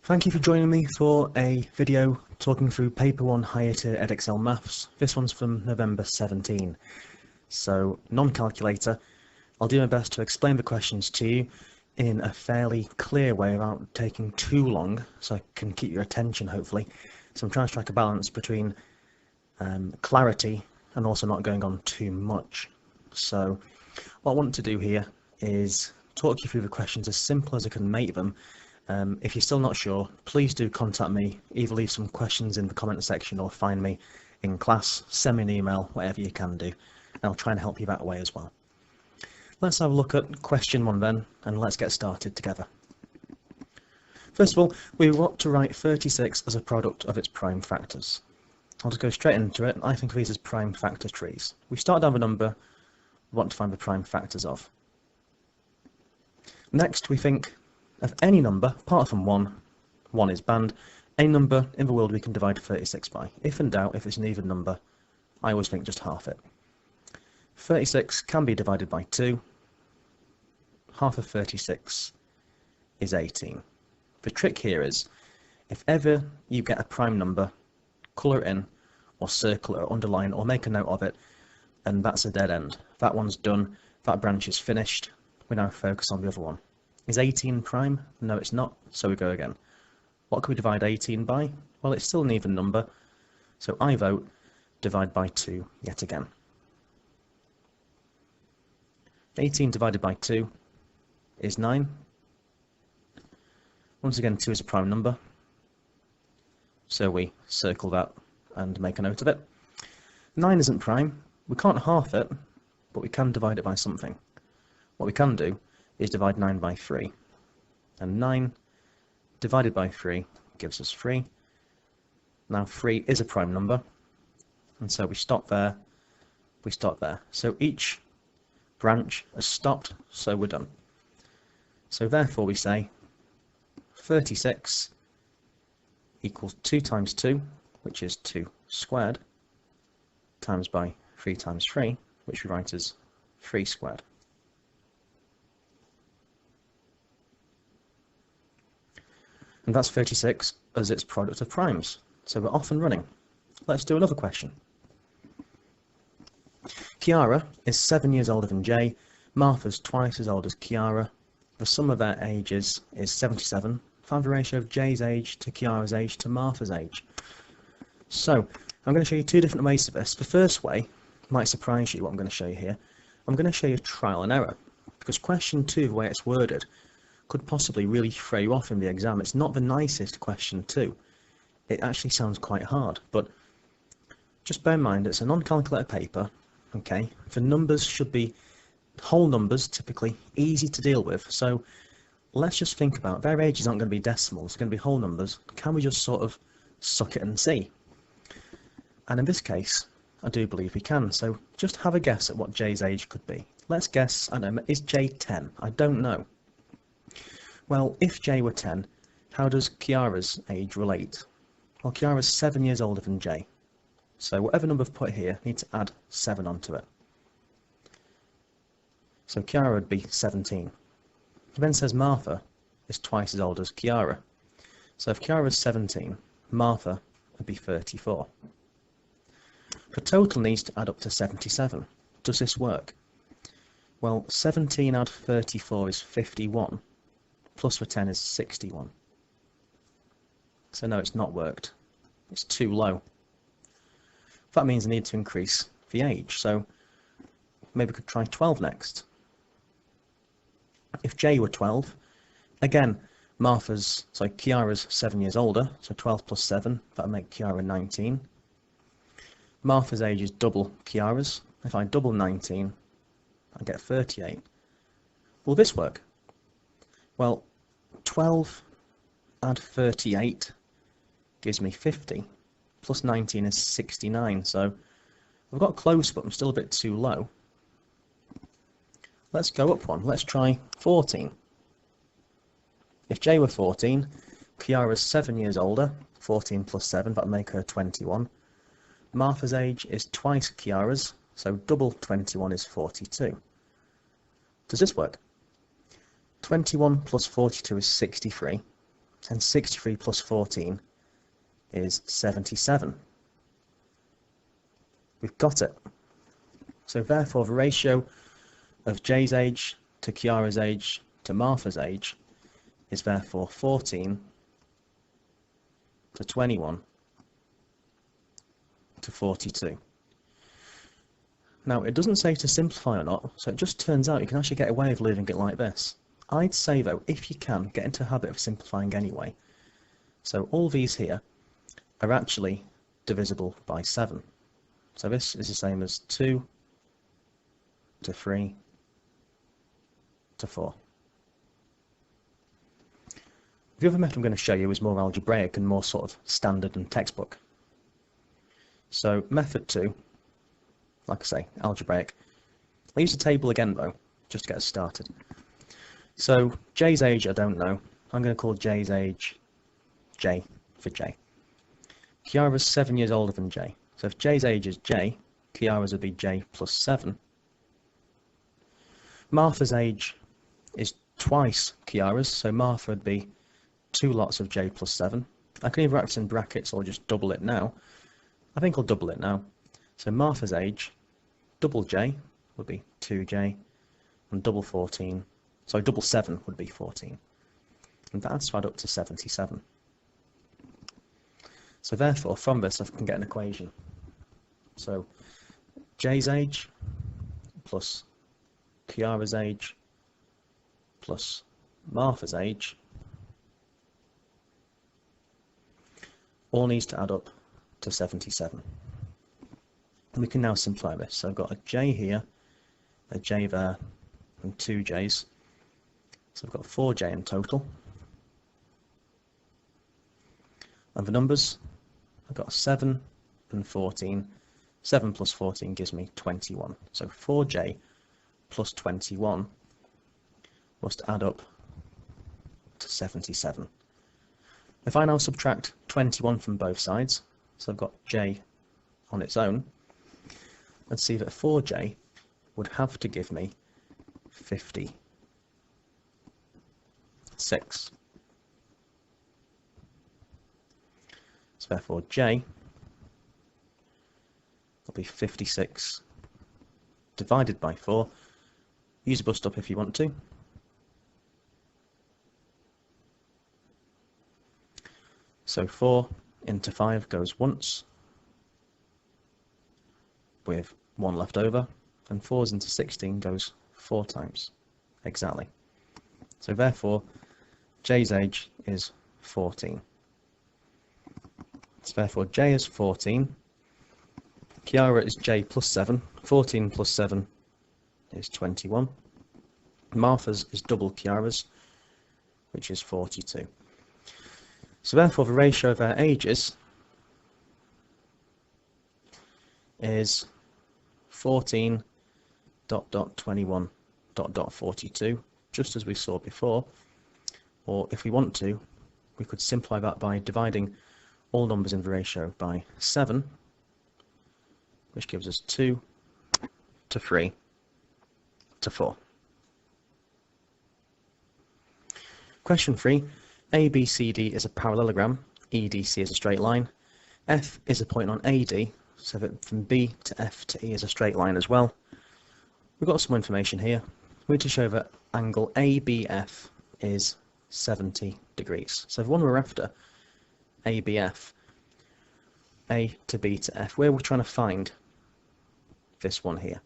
Thank you for joining me for a video talking through Paper 1 Higher Tier Edexcel Maths. This one's from November 17. So, non-calculator. I'll do my best to explain the questions to you in a fairly clear way without taking too long, so I can keep your attention hopefully. So I'm trying to strike a balance between clarity and also not going on too much. So what I want to do here is talk you through the questions as simple as I can make them. If you're still not sure, please do contact me, either leave some questions in the comment section or find me in class, send me an email, whatever you can do, and I'll try and help you that way as well. Let's have a look at question 1 then, and let's get started together. First of all, we want to write 36 as a product of its prime factors. I'll just go straight into it. I think of these as prime factor trees. We start down with a number we want to find the prime factors of. Next, we think of any number, apart from 1 is banned, any number in the world we can divide 36 by. If in doubt, if it's an even number, I always think just half it. 36 can be divided by 2. Half of 36 is 18. The trick here is, if ever you get a prime number, colour it in, or circle it, or underline, or make a note of it, and that's a dead end. That one's done, that branch is finished, we now focus on the other one. Is 18 prime? No, it's not, so we go again. What can we divide 18 by? Well, it's still an even number, so I vote divide by 2 yet again. 18 divided by 2 is 9. Once again, 2 is a prime number, so we circle that and make a note of it. 9 isn't prime. We can't half it, but we can divide it by something. What we can do is divide 9 by 3, and 9 divided by 3 gives us 3. Now 3 is a prime number, and so we stop there, we stop there. So each branch has stopped, so we're done. So therefore we say 36 equals 2 times 2, which is 2 squared, times by 3 times 3, which we write as 3 squared. And that's 36 as its product of primes. So we're off and running. Let's do another question. Kiara is 7 years older than Jay. Martha's twice as old as Kiara. The sum of their ages is 77. Find the ratio of Jay's age to Kiara's age to Martha's age. So I'm going to show you two different ways of this. The first way might surprise you what I'm going to show you here. I'm going to show you trial and error, because question 2, the way it's worded, could possibly really throw you off in the exam. It's not the nicest question 2. It actually sounds quite hard, but just bear in mind it's a non-calculator paper, okay? The numbers should be whole numbers, typically, easy to deal with. So let's just think about, their ages aren't going to be decimals, they're going to be whole numbers. Can we just sort of suck it and see? And in this case, I do believe we can. So just have a guess at what Jay's age could be. Let's guess, I don't know, is Jay 10? I don't know. Well, if Jay were 10, how does Kiara's age relate? Well, Kiara's 7 years older than Jay. So whatever number I've put here, I need to add 7 onto it. So Kiara would be 17. It then says Martha is twice as old as Kiara. So if Kiara's 17, Martha would be 34. The total needs to add up to 77. Does this work? Well, 17 add 34 is 51. Plus the 10 is 61. So no, it's not worked. It's too low. That means I need to increase the age. So maybe we could try 12 next. If Jay were 12, again, Kiara's 7 years older, so 12 plus 7, that would make Kiara 19. Martha's age is double Kiara's. If I double 19, I get 38. Will this work? Well, 12 add 38 gives me 50, plus 19 is 69, so I've got close, but I'm still a bit too low. Let's go up one. Let's try 14. If Jay were 14, Kiara's 7 years older, 14 plus 7, that would make her 21. Martha's age is twice Kiara's, so double 21 is 42. Does this work? 21 plus 42 is 63. and 63 plus 14 is 77. We've got it. So therefore the ratio of J's age to Kiara's age to Martha's age is therefore 14 to 21 to 42. Now it doesn't say to simplify or not, so it just turns out you can actually get away with leaving it like this. I'd say though, if you can, get into a habit of simplifying anyway. So all these here are actually divisible by 7. So this is the same as 2 to 3 to 4. The other method I'm going to show you is more algebraic and more sort of standard and textbook. So method 2, like I say, algebraic. I'll use the table again though, just to get us started. So J's age I don't know. I'm going to call J's age J for J. Kiara's 7 years older than J. So if J's age is J, Kiara's would be J plus 7. Martha's age is twice Kiara's, so Martha would be 2 lots of J plus 7. I can either write this in brackets or just double it now. I think I'll double it now. So Martha's age, double J would be 2J, and double 7 would be 14. And that adds up to 77. So therefore, from this I can get an equation. So J's age plus Kiara's age plus Martha's age all needs to add up to 77. And we can now simplify this. So I've got a J here, a J there, and 2 J's. So I've got 4J in total. And the numbers, I've got 7 and 14. 7 plus 14 gives me 21. So 4J plus 21 must add up to 77. If I now subtract 21 from both sides, so I've got J on its own, let's see that 4J would have to give me 56. So therefore J will be 56 divided by 4. Use a bust up if you want to. So 4 into 5 goes once, with 1 left over, and 4 into 16 goes 4 times, exactly. So therefore, J's age is 14. So therefore, J is 14. Kiara is J plus 7. 14 plus 7 is 21. Martha's is double Kiara's, which is 42. So therefore, the ratio of their ages is 14.21.42, just as we saw before. Or if we want to, we could simplify that by dividing all numbers in the ratio by 7, which gives us 2 to 3 to 4. Question 3. ABCD is a parallelogram, EDC is a straight line, F is a point on AD, so that from B to F to E is a straight line as well. We've got some information here. We need to show that angle ABF is 70 degrees. So the one we're after, ABF, A to B to F, where we're trying to find this one here.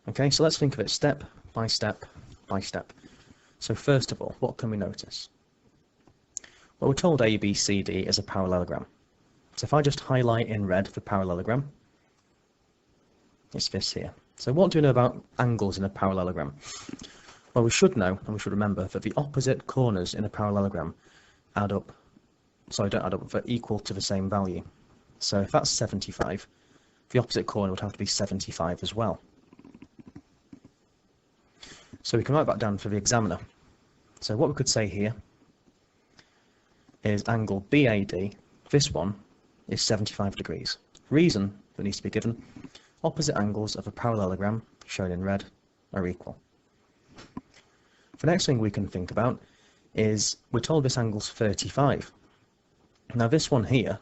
Okay, so let's think of it step by step by step. So first of all, what can we notice? Well, we're told ABCD is a parallelogram. So if I just highlight in red the parallelogram, it's this here. So what do we know about angles in a parallelogram? Well, we should know, and we should remember, that the opposite corners in a parallelogram don't add up, but equal to the same value. So if that's 75, the opposite corner would have to be 75 as well. So we can write that down for the examiner. So what we could say here is angle BAD, this one, is 75 degrees. Reason that needs to be given, opposite angles of a parallelogram, shown in red, are equal. The next thing we can think about is we're told this angle's 35. Now this one here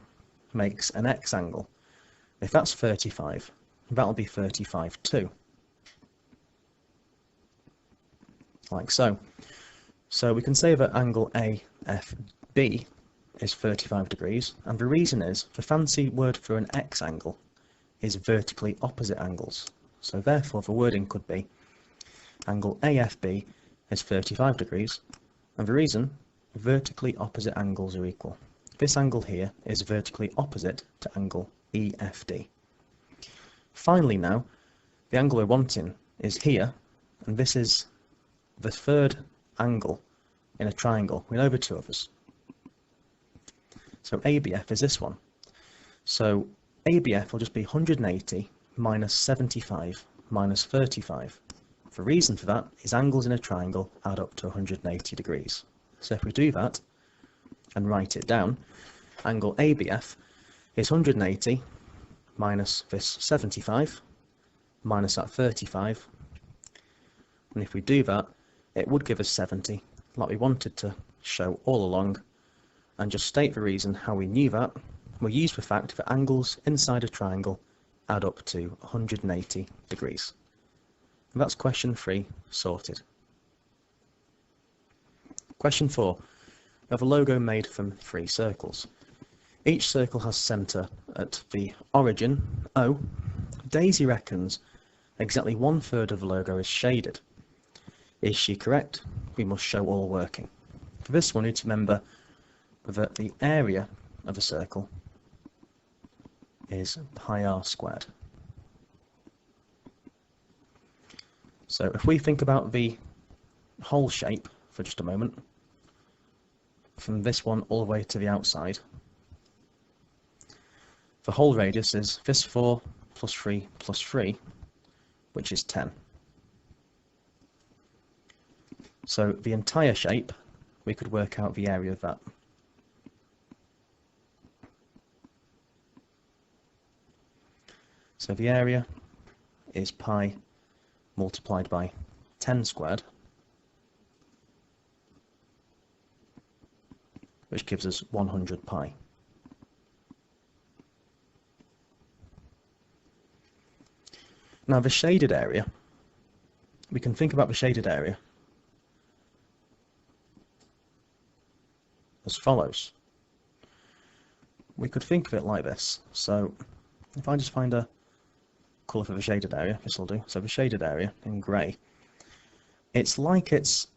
makes an x angle. If that's 35, that'll be 35 too. Like so. So we can say that angle AFB is 35 degrees, and the reason is, the fancy word for an x angle is vertically opposite angles. So therefore the wording could be angle AFB is 35 degrees, and the reason, vertically opposite angles are equal. This angle here is vertically opposite to angle EFD. Finally now, the angle we're wanting is here, and this is the third angle in a triangle. We know the two of us. So ABF is this one. So ABF will just be 180 minus 75 minus 35. The reason for that is angles in a triangle add up to 180 degrees. So if we do that and write it down, angle ABF is 180 minus this 75 minus that 35, and if we do that, it would give us 70, like we wanted to show all along, and just state the reason how we knew that. We use the fact that angles inside a triangle add up to 180 degrees. And that's question 3 sorted. Question 4. We have a logo made from 3 circles. Each circle has centre at the origin, O. Daisy reckons exactly 1/3 of the logo is shaded. Is she correct? We must show all working. For this one, we need to remember that the area of a circle is pi r squared. So if we think about the whole shape for just a moment, from this one all the way to the outside, the whole radius is this 4 plus 3 plus 3, which is 10. So the entire shape, we could work out the area of that. So the area is pi multiplied by 10 squared, which gives us 100 pi. Now the shaded area, we can think about the shaded area as follows. We could think of it like this. So if I just find a colour for the shaded area, this will do. So the shaded area in grey, it's like it's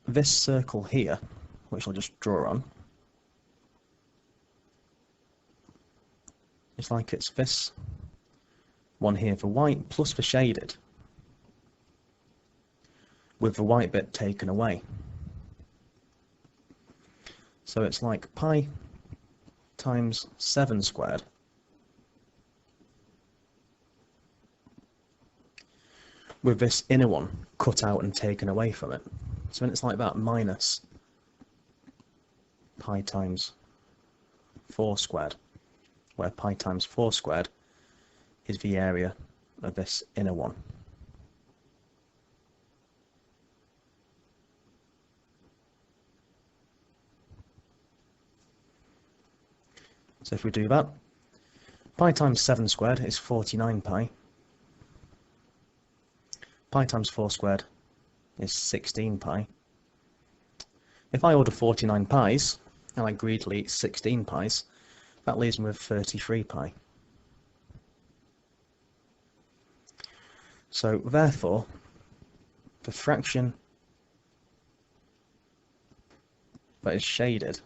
this circle here, which I'll just draw on. It's like it's this one here, the white plus the shaded, with the white bit taken away. So it's like pi times 7 squared with this inner one cut out and taken away from it. So when it's like that, minus pi times 4 squared, where pi times 4 squared is the area of this inner one. So if we do that, pi times 7 squared is 49 pi. Pi times 4 squared is 16 pi. If I order 49 pies, and I greedily eat 16 pies, that leaves me with 33 pi. So therefore, the fraction that is shaded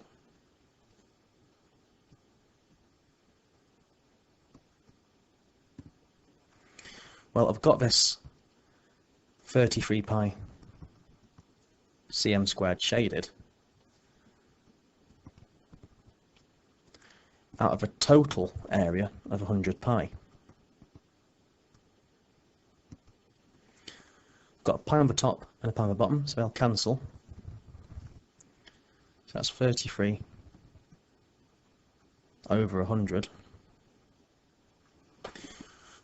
well, I've got this 33 pi cm squared shaded out of a total area of 100 pi. Got a pi on the top and a pi on the bottom, so they'll cancel. So that's 33 over 100.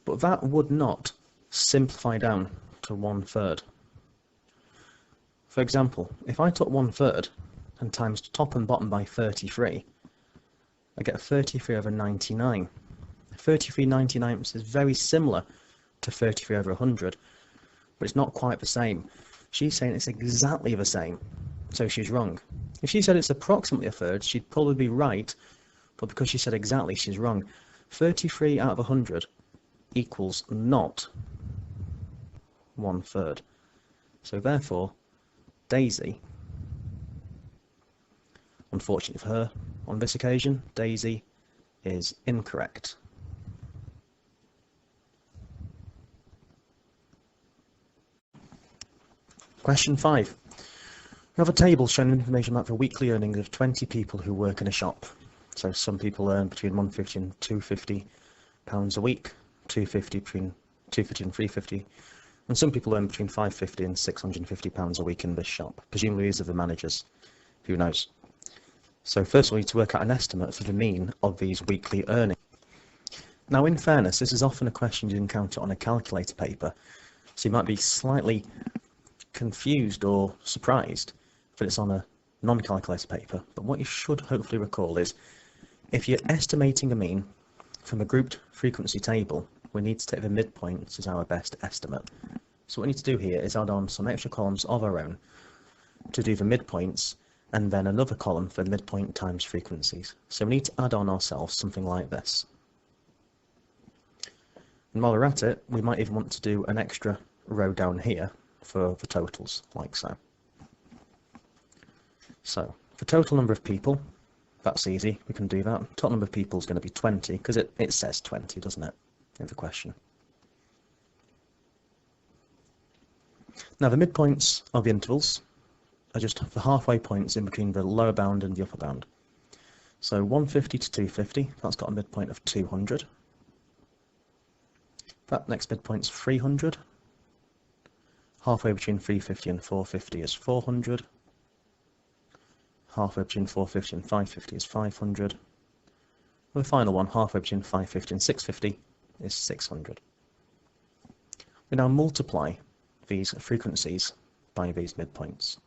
But that would not simplify down to 1/3. For example, if I took 1/3 and times top and bottom by 33, I get 33 over 99. 33 99ths is very similar to 33 over 100, but it's not quite the same. She's saying it's exactly the same, so she's wrong. If she said it's approximately a third, she'd probably be right, but because she said exactly, she's wrong. 33 out of 100 equals not 1/3. So therefore, Daisy, unfortunately for her, on this occasion, Daisy is incorrect. Question 5. We have a table showing information about the weekly earnings of 20 people who work in a shop. So some people earn between £150 and £250 a week, between £250 and £350, and some people earn between £550 and £650 a week in this shop. Presumably these are the managers. Who knows? So first we need to work out an estimate for the mean of these weekly earnings. Now in fairness, this is often a question you encounter on a calculator paper, so you might be slightly confused or surprised that it's on a non-calculator paper, but what you should hopefully recall is if you're estimating a mean from a grouped frequency table, we need to take the midpoints as our best estimate. So what we need to do here is add on some extra columns of our own to do the midpoints, and then another column for midpoint times frequencies. So we need to add on ourselves something like this. And while we're at it, we might even want to do an extra row down here for the totals, like so. So, for total number of people, that's easy, we can do that. Total number of people is going to be 20, because it says 20, doesn't it, in the question. Now the midpoints of the intervals are just the halfway points in between the lower bound and the upper bound. So 150 to 250, that's got a midpoint of 200. That next midpoint's 300. Halfway between 350 and 450 is 400. Halfway between 450 and 550 is 500. And the final one, halfway between 550 and 650, is 600. We now multiply these frequencies by these midpoints.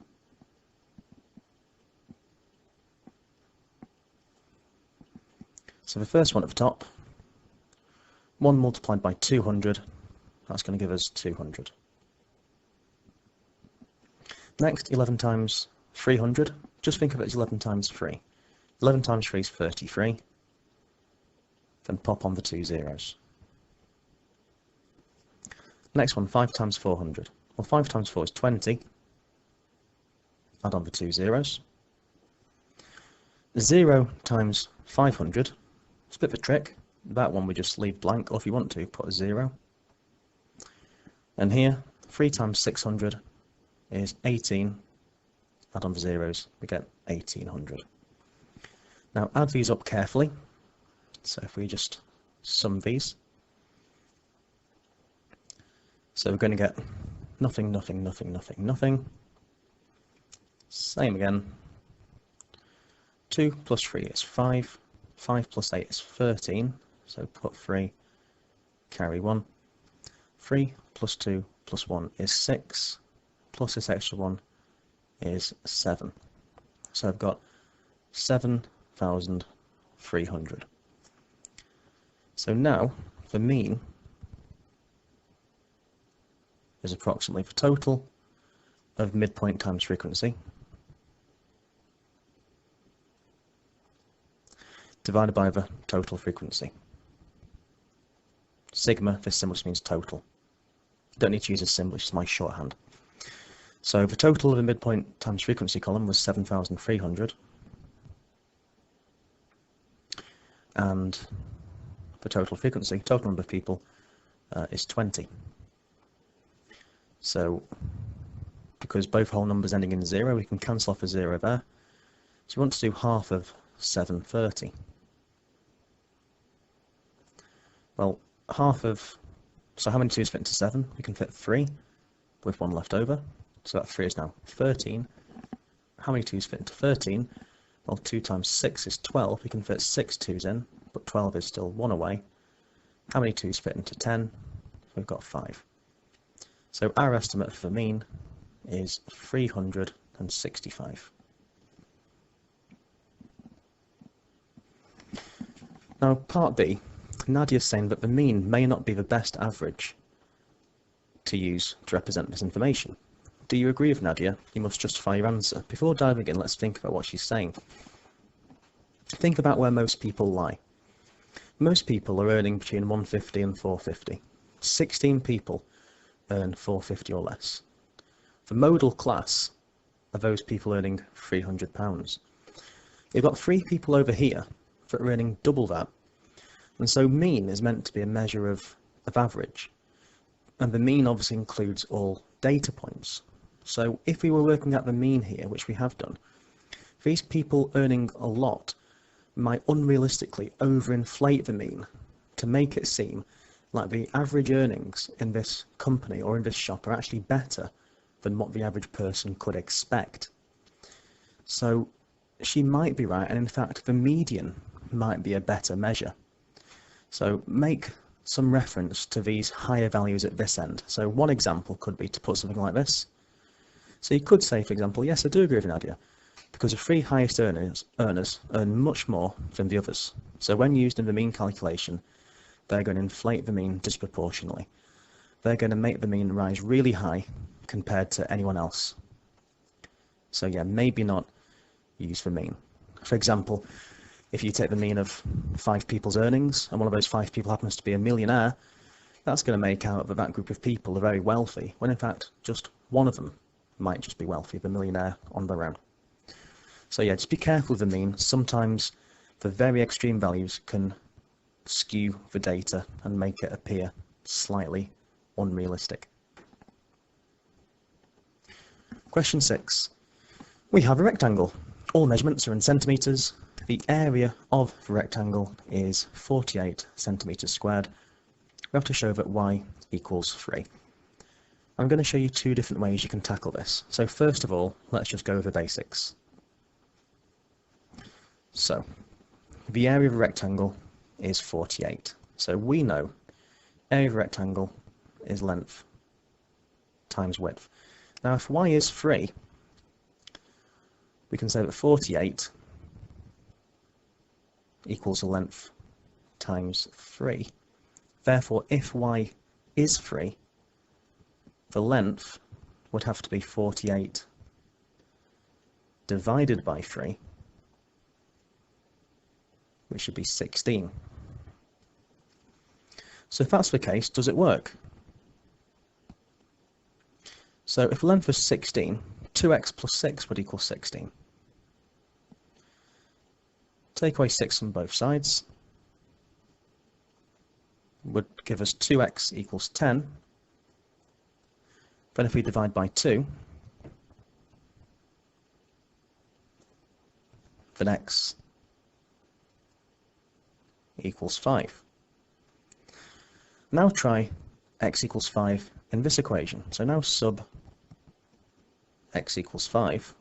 So the first one at the top, 1 multiplied by 200, that's going to give us 200. Next, 11 times 300, just think of it as 11 times 3. 11 times 3 is 33, then pop on the 2 zeros. Next one, 5 times 400. Well, 5 times 4 is 20, add on the 2 zeros. 0 times 500, it's a bit of a trick, that one we just leave blank, or if you want to, put a 0. And here, 3 times 600 is 18, add on the zeros, we get 1800. Now add these up carefully, so if we just sum these, so we're going to get nothing, nothing, nothing, nothing, nothing, same again, 2 plus 3 is 5, 5 plus 8 is 13, so put 3, carry 1, 3 plus 2 plus 1 is 6, plus this extra 1 is 7. So I've got 7,300. So now the mean is approximately the total of midpoint times frequency divided by the total frequency. Sigma, this symbol just means total. Don't need to use a symbol, it's just my shorthand. So the total of the midpoint times frequency column was 7,300, and the total frequency, total number of people, is 20. So because both whole numbers ending in 0, we can cancel off a 0 there. So we want to do half of 730. Well, half of, so how many 2's fit into 7? We can fit 3 with 1 left over. So that 3 is now 13. How many 2's fit into 13? Well, 2 times 6 is 12. We can fit 6 2's in, but 12 is still 1 away. How many 2's fit into 10? We've got 5. So our estimate for the mean is 365. Now, part B, Nadia's saying that the mean may not be the best average to use to represent this information. Do you agree with Nadia? You must justify your answer. Before diving in, let's think about what she's saying. Think about where most people lie. Most people are earning between 150 and 450. 16 people earn 450 or less. The modal class are those people earning £300. You've got 3 people over here that are earning double that. And so mean is meant to be a measure of average. And the mean obviously includes all data points. So if we were working at the mean here, which we have done, these people earning a lot might unrealistically overinflate the mean to make it seem like the average earnings in this company or in this shop are actually better than what the average person could expect. So she might be right, and in fact the median might be a better measure. So make some reference to these higher values at this end. So one example could be to put something like this. So you could say, for example, yes, I do agree with Nadia, because the 3 highest earners earn much more than the others. So when used in the mean calculation, they're going to inflate the mean disproportionately. They're going to make the mean rise really high compared to anyone else. So yeah, maybe not use the mean. For example, if you take the mean of 5 people's earnings, and one of those 5 people happens to be a millionaire, that's going to make out that that group of people are very wealthy, when in fact just one of them might just be wealthy, the millionaire on their own. So yeah, just be careful with the mean. Sometimes the very extreme values can skew the data and make it appear slightly unrealistic. Question 6. We have a rectangle. All measurements are in centimetres. The area of the rectangle is 48 centimetres squared. We have to show that y equals 3. I'm going to show you 2 different ways you can tackle this. So first of all, let's just go over the basics. So, the area of a rectangle is 48. So we know area of a rectangle is length times width. Now if y is 3, we can say that 48 equals the length times 3. Therefore, if y is 3, the length would have to be 48 divided by 3, which should be 16. So if that's the case, does it work? So if length was 16, 2x plus 6 would equal 16. Take away 6 from both sides would give us 2x equals 10. Then if we divide by 2, then x equals 5. Now try x equals 5 in this equation. So now sub x equals 5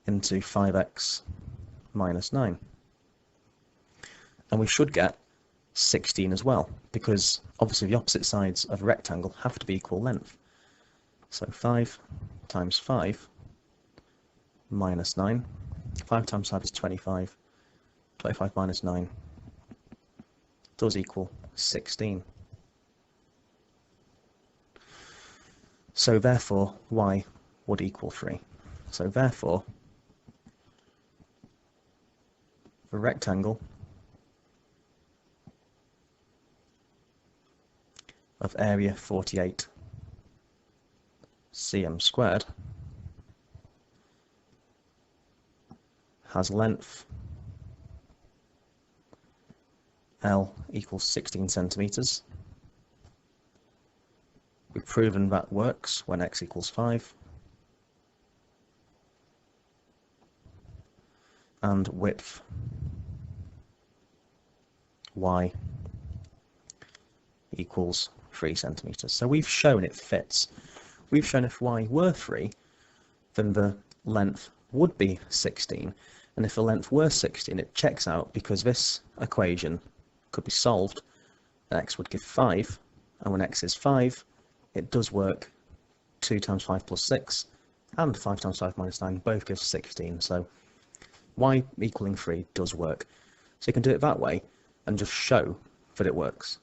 into 5x minus 9. And we should get 16 as well, because obviously the opposite sides of a rectangle have to be equal length. So 5 times 5 minus 9. 5 times 5 is 25. 25 minus 9 does equal 16. So therefore, y would equal 3. So therefore, the rectangle of area 48 cm squared has length L equals 16 centimeters. We've proven that works when x equals 5. And width y equals 3 centimeters. So we've shown it fits. We've shown if y were 3, then the length would be 16. And if the length were 16, it checks out because this equation could be solved. X would give 5, and when x is 5, it does work. 2 times 5 plus 6, and 5 times 5 minus 9 both give 16. So y equaling 3 does work. So you can do it that way and just show that it works.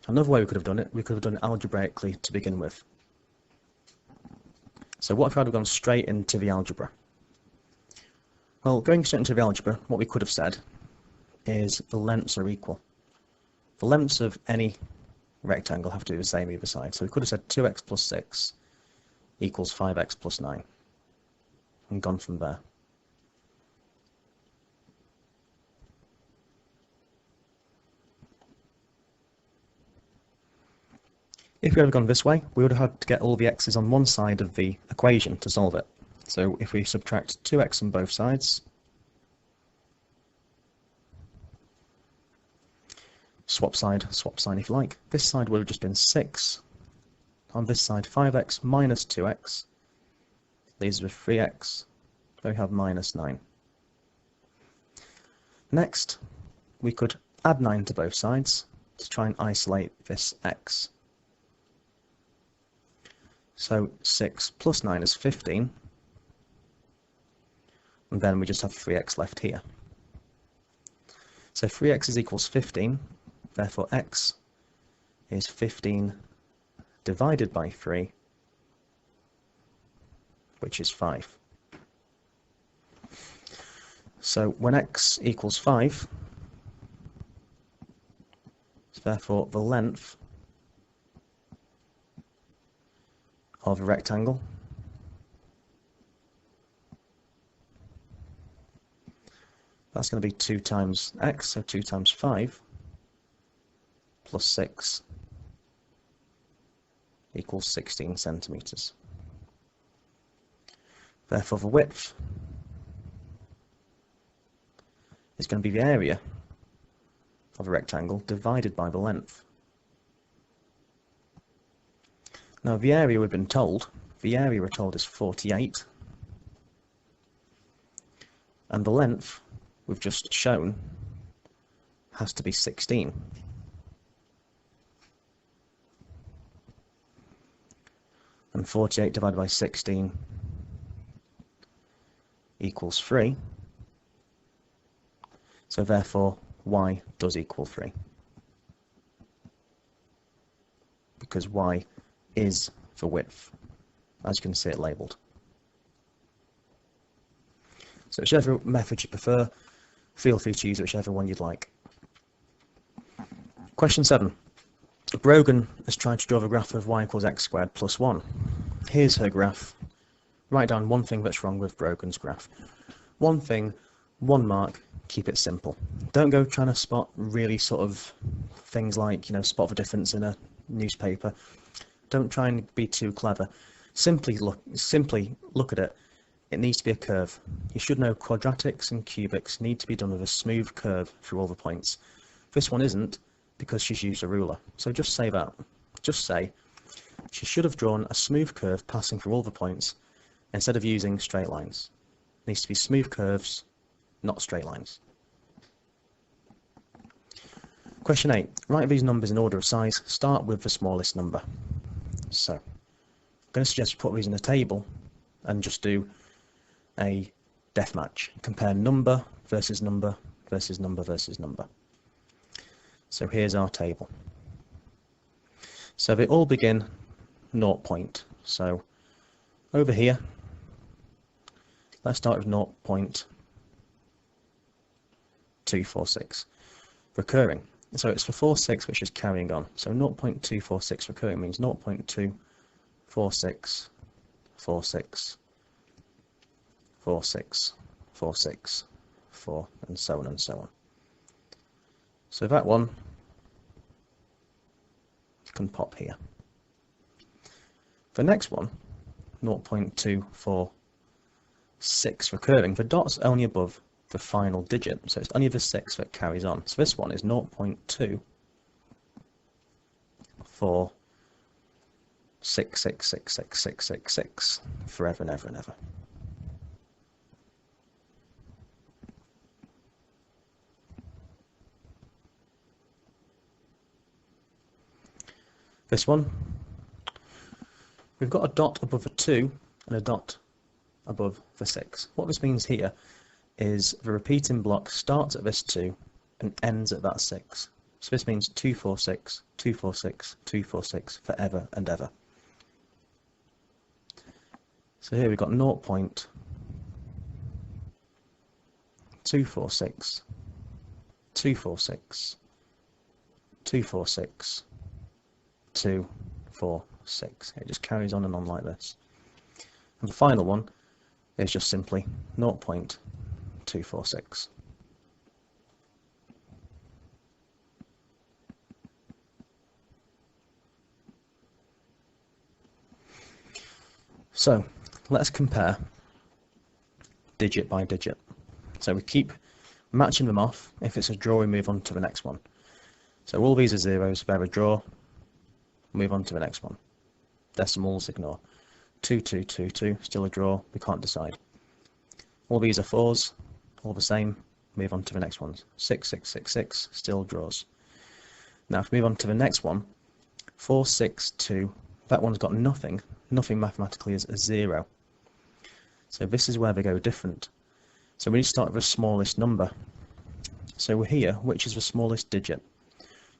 Another way we could have done it, we could have done it algebraically to begin with. So what if I had gone straight into the algebra? Well, going straight into the algebra, what we could have said is the lengths are equal. The lengths of any rectangle have to be the same either side. So we could have said 2x plus 6 equals 5x plus 9 and gone from there. If we had gone this way, we would have had to get all the x's on one side of the equation to solve it. So if we subtract 2x on both sides, swap sign if you like, this side would have just been 6. On this side, 5x minus 2x leaves us with 3x, so we have minus 9. Next, we could add 9 to both sides to try and isolate this x. So 6 plus 9 is 15, and then we just have 3x left here. So 3x is equals 15, therefore x is 15 divided by 3, which is 5. So when x equals 5, therefore the length of a rectangle that's going to be 2 times x, so 2 times 5 plus 6 equals 16 centimeters. Therefore the width is going to be the area of a rectangle divided by the length. Now the area we've been told, we're told is 48, and the length we've just shown has to be 16. And 48 divided by 16 equals 3, so therefore y does equal 3, because y is the width, as you can see it labelled. So whichever method you prefer, feel free to use whichever one you'd like. Question 7. Brogan has tried to draw the graph of y equals x squared plus 1. Here's her graph. Write down one thing that's wrong with Brogan's graph. One thing, 1 mark, keep it simple. Don't go trying to spot really sort of things like, spot the difference in a newspaper. Don't try and be too clever. Simply look at it. It needs to be a curve. You should know quadratics and cubics need to be done with a smooth curve through all the points. This one isn't because she's used a ruler. So just say that. Just say she should have drawn a smooth curve passing through all the points instead of using straight lines. It needs to be smooth curves, not straight lines. Question 8. Write these numbers in order of size. Start with the smallest number. So I'm going to suggest you put these in a table and just do a def match. Compare number versus number versus number versus number. So here's our table. So they all begin 0 point. So over here, let's start with 0.246. Recurring. So it's for 46 which is carrying on. So 0.246 recurring means 0.246, 46, 46, 46, 4, and so on and so on. So that one can pop here. The next one, 0.246 recurring, the dot's only above the final digit, so it's only the 6 that carries on. So this one is 0.246666666 forever and ever and ever. This one, we've got a dot above the 2 and a dot above the 6. What this means here is the repeating block starts at this 2 and ends at that 6. So this means 246, 246, 246 forever and ever. So here we've got 0.246, 246, 246, 246. It just carries on and on like this. And the final one is just simply 0.246. So let's compare digit by digit. So we keep matching them off. If it's a draw, we move on to the next one. So all these are zeros, they're a draw, move on to the next one. Decimals, ignore. 2, 2, 2, 2, still a draw, we can't decide. All these are 4s, all the same, move on to the next ones. 6, 6, 6, 6, still draws. Now if we move on to the next one, 4, 6, 2, that one's got nothing. Nothing mathematically is a 0. So this is where they go different. So we need to start with the smallest number. So we're here, which is the smallest digit?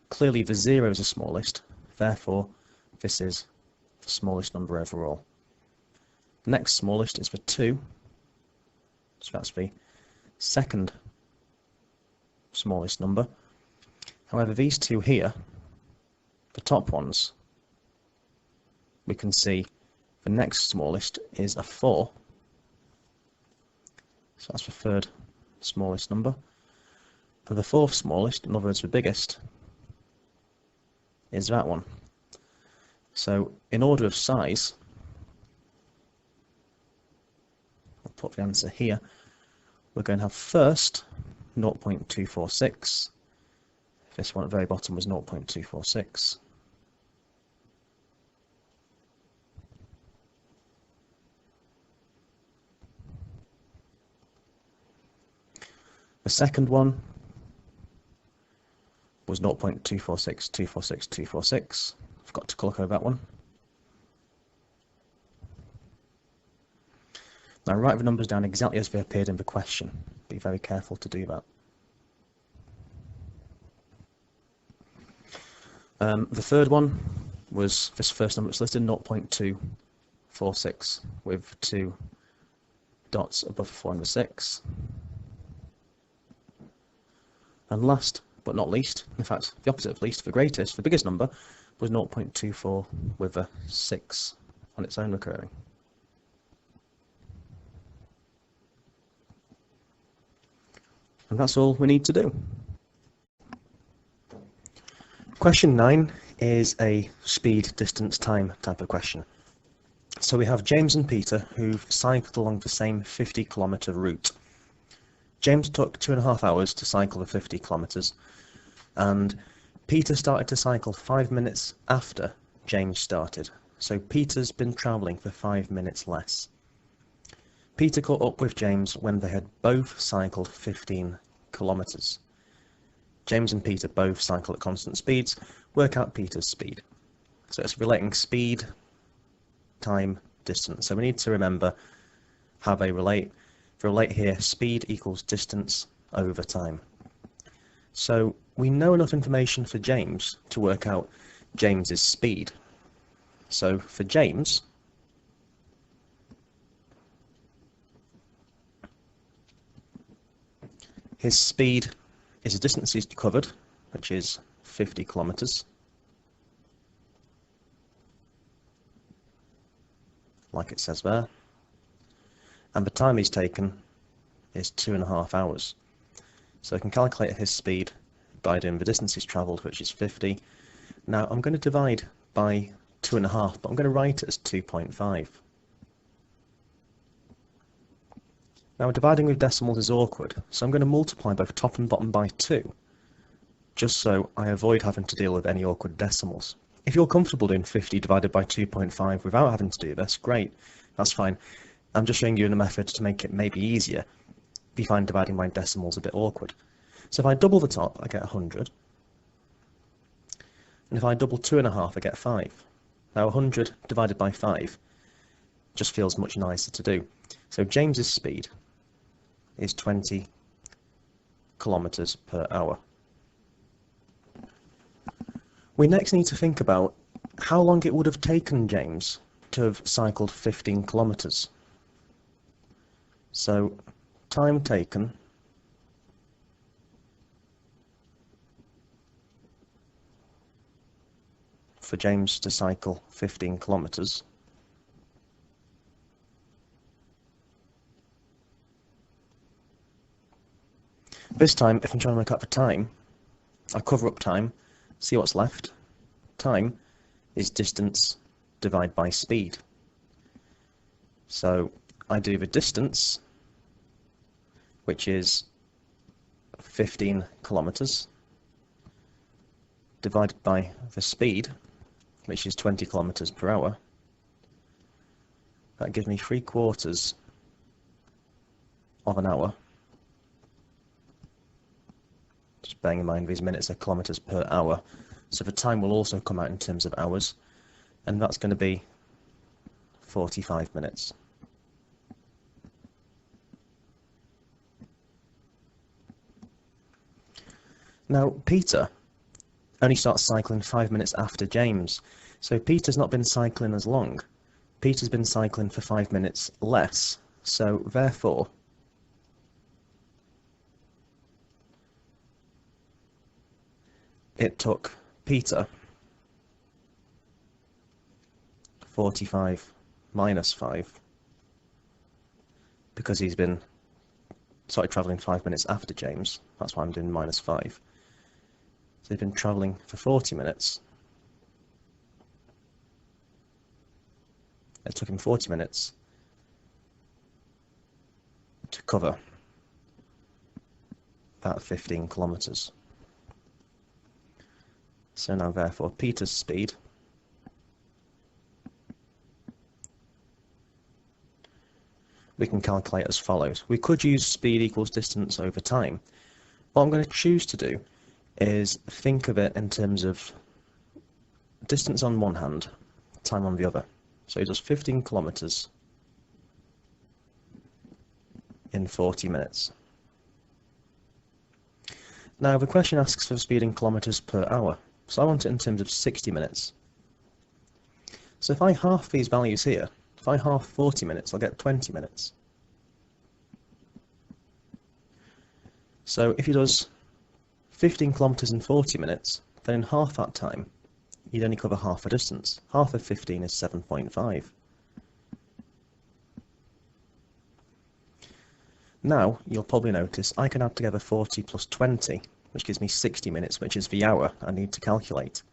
Clearly the 0 is the smallest, therefore this is the smallest number overall. The next smallest is the 2, so that's the second smallest number. However, these two here, the top ones, we can see the next smallest is a 4. So that's the third smallest number. For the fourth smallest, in other words the biggest, is that one. So in order of size, I'll put the answer here, we're going to have first 0.246. This one at the very bottom was 0.246. The second one was 0.246, 246, 246. Forgot to colour code that one. Now write the numbers down exactly as they appeared in the question. Be very careful to do that. The third one was this first number that's listed, 0.246, with 2 dots above the 4 and the 6. And last but not least, in fact the opposite of least, the greatest, the biggest number, was 0.24 with a 6 on its own recurring. And that's all we need to do. Question 9 is a speed, distance, time type of question. So we have James and Peter who've cycled along the same 50-kilometre route. James took 2.5 hours to cycle the 50 kilometres, and Peter started to cycle 5 minutes after James started. So Peter's been travelling for 5 minutes less. Peter caught up with James when they had both cycled 15 kilometres. James and Peter both cycle at constant speeds. Work out Peter's speed. So it's relating speed, time, distance. So we need to remember how they relate. They relate here, speed equals distance over time. So we know enough information for James to work out James's speed. So for James, his speed is the distance he's covered, which is 50 kilometres, like it says there, and the time he's taken is 2.5 hours. So I can calculate his speed by doing the distance he's travelled, which is 50. Now I'm going to divide by 2.5, but I'm going to write it as 2.5. Now dividing with decimals is awkward, so I'm going to multiply both top and bottom by 2, just so I avoid having to deal with any awkward decimals. If you're comfortable doing 50 divided by 2.5 without having to do this, great, that's fine. I'm just showing you a method to make it maybe easier if you find dividing by decimals a bit awkward. So if I double the top, I get 100, and if I double 2.5, I get 5. Now 100 divided by 5 just feels much nicer to do. So James's speed is 20 kilometers per hour. We next need to think about how long it would have taken James to have cycled 15 kilometers. So, time taken for James to cycle 15 kilometers this time, if I'm trying to work out the time, I cover up time, see what's left. Time is distance divided by speed. So I do the distance, which is 15 kilometers, divided by the speed, which is 20 kilometers per hour. That gives me 3/4 of an hour. Just bearing in mind these minutes are kilometers per hour, so the time will also come out in terms of hours, and that's going to be 45 minutes. Now, Peter only starts cycling 5 minutes after James, so Peter's not been cycling as long. Peter's been cycling for 5 minutes less, so therefore it took Peter 45 minus 5, because he's been started travelling 5 minutes after James. That's why I'm doing minus 5. So he's been travelling for 40 minutes. It took him 40 minutes to cover that 15 kilometers. So now therefore Peter's speed we can calculate as follows. We could use speed equals distance over time. What I'm going to choose to do is think of it in terms of distance on one hand, time on the other. So he does 15 kilometers in 40 minutes. Now the question asks for speed in kilometers per hour, so I want it in terms of 60 minutes. So if I half these values here, if I half 40 minutes, I'll get 20 minutes. So if he does 15 kilometers in 40 minutes, then in half that time, you'd only cover half the distance. Half of 15 is 7.5. Now, you'll probably notice I can add together 40 plus 20, which gives me 60 minutes, which is the hour I need to calculate.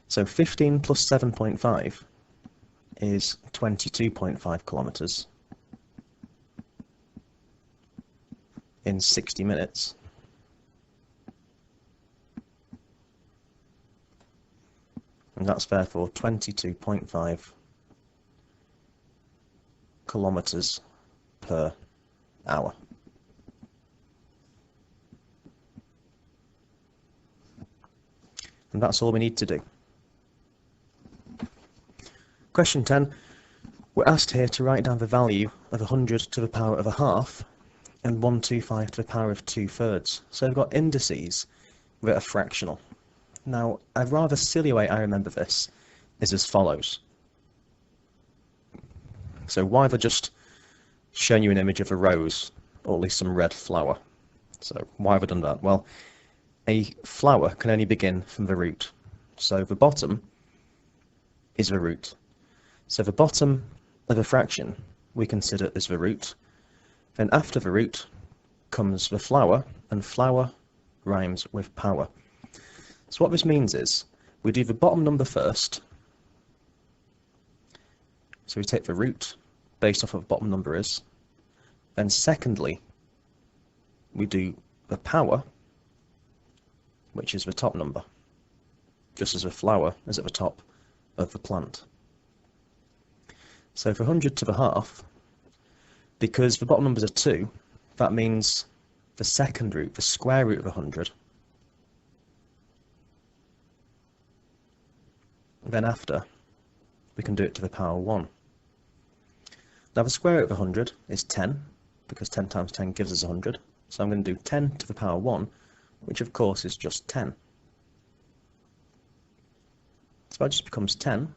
So 15 plus 7.5 is 22.5 kilometers in 60 minutes. And that's therefore 22.5 kilometers per hour. And that's all we need to do. Question 10. We're asked here to write down the value of 100 to the power of a half and 125 to the power of 2/3. So we've got indices that are fractional. Now, a rather silly way I remember this is as follows. So why have I just shown you an image of a rose, or at least some red flower? So why have I done that? Well, a flower can only begin from the root. So the bottom is the root. So the bottom of a fraction we consider as the root. Then after the root comes the flower, and flower rhymes with power. So what this means is we do the bottom number first. So we take the root based off of what the bottom number is. Then secondly, we do the power, which is the top number, just as the flower is at the top of the plant. So for 100 to the half, because the bottom numbers are 2, that means the second root, the square root of 100. Then after, we can do it to the power 1. Now the square root of 100 is 10, because 10 times 10 gives us 100. So I'm going to do 10 to the power 1, which of course is just 10. So that just becomes 10.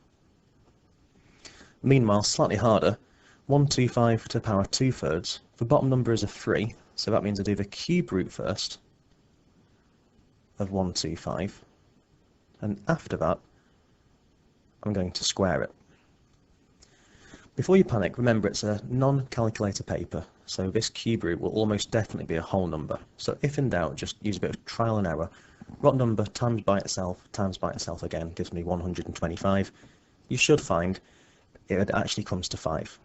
Meanwhile, slightly harder, 125 to the power 2/3. The bottom number is a 3, so that means I do the cube root first of 125, and after that I'm going to square it. Before you panic, remember it's a non-calculator paper, so this cube root will almost definitely be a whole number. So if in doubt, just use a bit of trial and error. What number times by itself again gives me 125. You should find it actually comes to 5.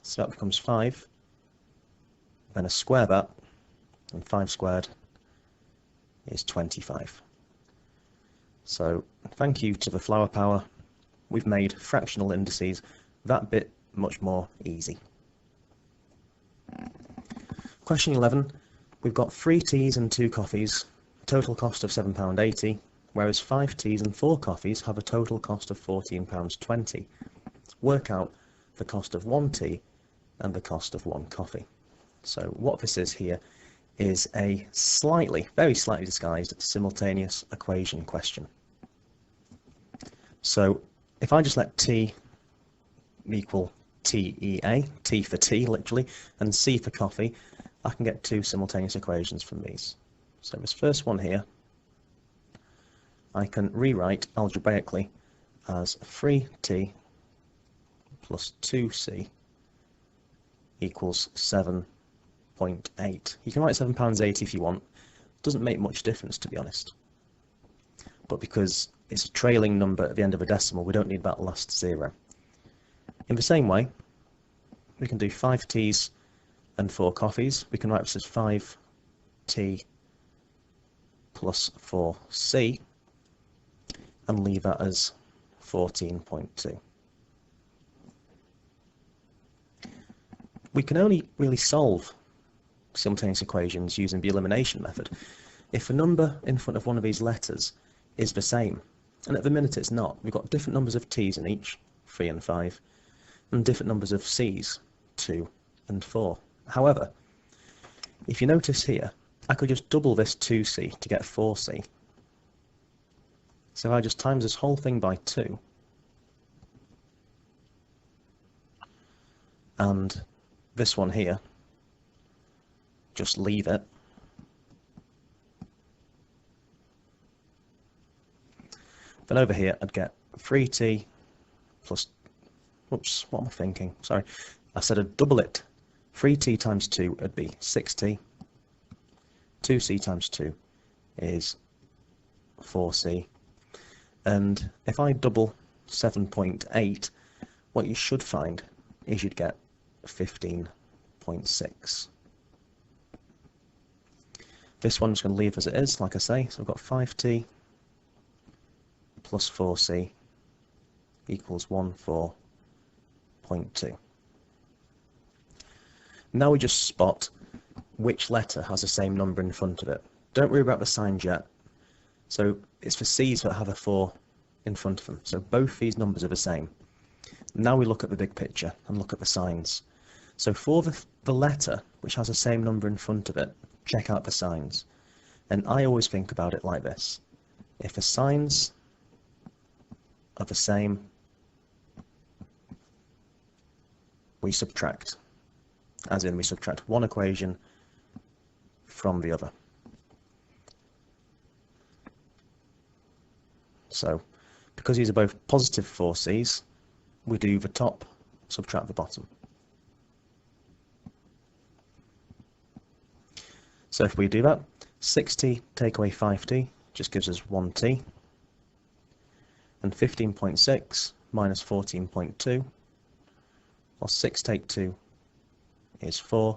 So that becomes 5, then I square that, and 5 squared is 25. So thank you to the flower power, we've made fractional indices that bit much more easy. Question 11, we've got 3 teas and 2 coffees, total cost of £7.80, whereas 5 teas and 4 coffees have a total cost of £14.20. Work out the cost of 1 tea and the cost of 1 coffee. So what this is here is a very slightly disguised simultaneous equation question. So if I just let t equal TEA, T for tea literally, and C for coffee, I can get 2 simultaneous equations from these. So this first one here, I can rewrite algebraically as 3t plus 2c equals 7.8. You can write £7.80 if you want. It doesn't make much difference, to be honest. But because it's a trailing number at the end of a decimal, we don't need that last 0. In the same way, we can do 5 teas and 4 coffees. We can write this as 5t plus 4c and leave that as 14.2. We can only really solve simultaneous equations using the elimination method if a number in front of one of these letters is the same. And at the minute it's not. We've got different numbers of t's in each, 3 and 5, and different numbers of c's, 2 and 4. However, if you notice here, I could just double this 2c to get 4c. So I just times this whole thing by 2, and this one here, just leave it. Then over here I'd get 3t plus, oops, what am I thinking? Sorry, I said I'd double it. 3t times 2 would be 6t. 2c times 2 is 4c. And if I double 7.8, what you should find is you'd get 15.6. This one's going to leave as it is, like I say, so I've got 5t plus 4c equals 14.2. Now we just spot which letter has the same number in front of it. Don't worry about the signs yet. So it's the c's that have a 4 in front of them. So both these numbers are the same. Now we look at the big picture and look at the signs. So for the letter which has the same number in front of it, check out the signs. And I always think about it like this. If the signs are the same, we subtract. As in, we subtract one equation from the other. So, because these are both positive 4c's, we do the top, subtract the bottom. So if we do that, 6t take away 5t just gives us 1t, and 15.6 minus 14.2, well, 6 take 2 is 4,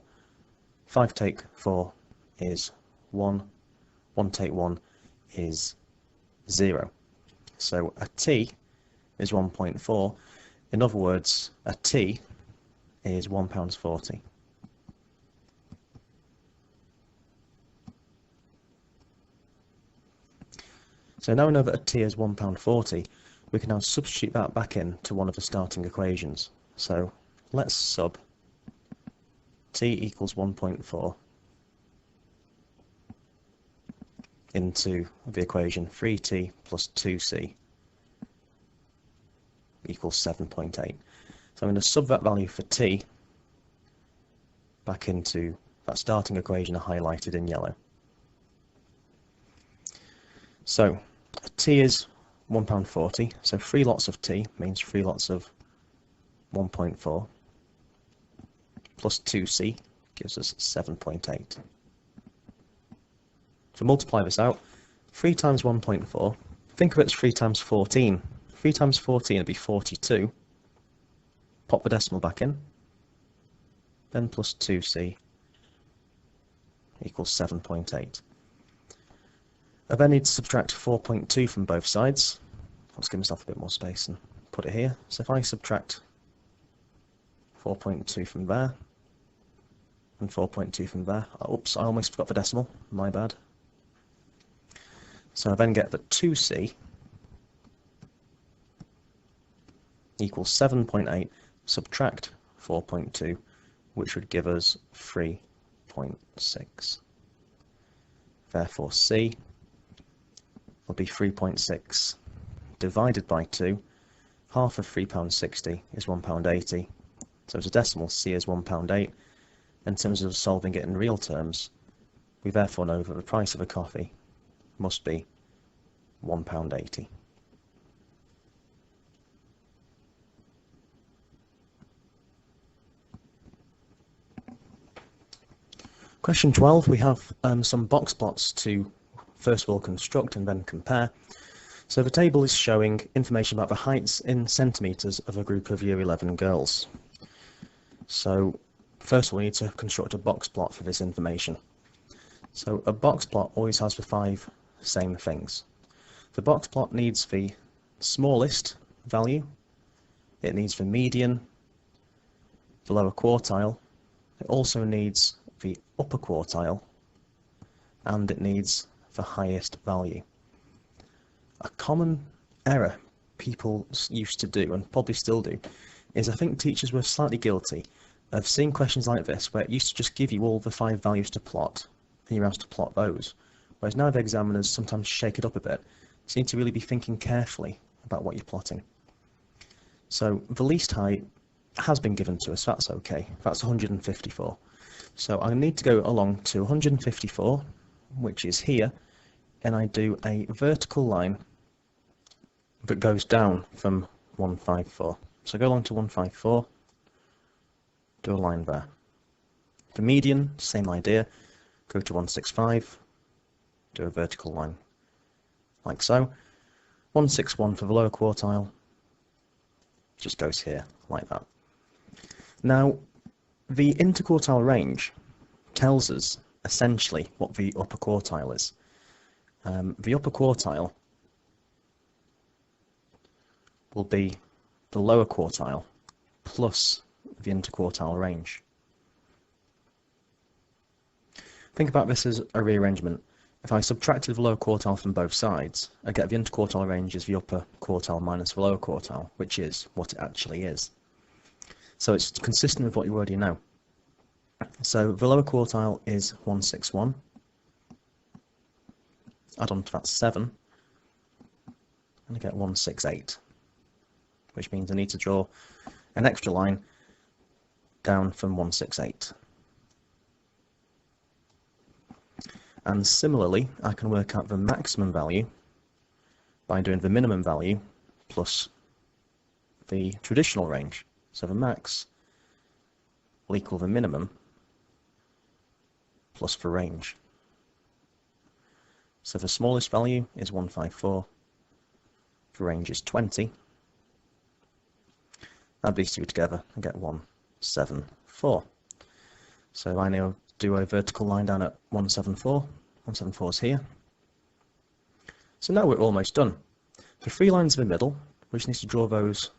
5 take 4 is 1, 1 take 1 is 0. So a t is 1.4. In other words, a t is £1.40. So now we know that a t is £1.40, we can now substitute that back in to one of the starting equations. So let's sub t equals 1.4 into the equation 3t plus 2c equals 7.8. So I'm going to sub that value for t back into that starting equation highlighted in yellow. So t is £1.40, so 3 lots of t means 3 lots of 1.4 plus 2c gives us 7.8. So multiply this out, 3 times 1.4, think of it as 3 times 14. 3 times 14 would be 42. Pop the decimal back in, then plus 2c equals 7.8. I then need to subtract 4.2 from both sides. Let's give myself a bit more space and put it here. So if I subtract 4.2 from there, and 4.2 from there, oops, I almost forgot the decimal, my bad. So I then get that 2c equals 7.8, subtract 4.2, which would give us 3.6. Therefore c will be 3.6 divided by 2. Half of £3.60 is £1.80. So as a decimal, c is £1.08. In terms of solving it in real terms, we therefore know that the price of a coffee must be £1.80. Question 12, we have some box plots to first of all construct and then compare. So the table is showing information about the heights in centimetres of a group of Year 11 girls. So first of all, we need to construct a box plot for this information. So a box plot always has the 5 same things. The box plot needs the smallest value, it needs the median, the lower quartile, it also needs the upper quartile, and it needs the highest value. A common error people used to do, and probably still do, is I think teachers were slightly guilty of seeing questions like this where it used to just give you all the 5 values to plot, and you're asked to plot those. Whereas now the examiners sometimes shake it up a bit, so you need to really be thinking carefully about what you're plotting. So the least height has been given to us, that's okay, that's 154. So I need to go along to 154, which is here, and I do a vertical line that goes down from 154. So go along to 154, do a line there. The median, same idea, go to 165, do a vertical line, like so. 161 for the lower quartile, just goes here, like that. Now, the interquartile range tells us essentially what the upper quartile is. The upper quartile will be the lower quartile plus the interquartile range. Think about this as a rearrangement. If I subtracted the lower quartile from both sides, I get the interquartile range as the upper quartile minus the lower quartile, which is what it actually is. So it's consistent with what you already know. So the lower quartile is 161. Add on to that 7, and I get 168, which means I need to draw an extra line down from 168. And similarly, I can work out the maximum value by doing the minimum value plus the traditional range. So the max will equal the minimum plus the range. So the smallest value is 154, the range is 20. Add these two together and get 174. So I now do a vertical line down at 174. 174 is here. So now we're almost done. The 3 lines in the middle, we just need to draw those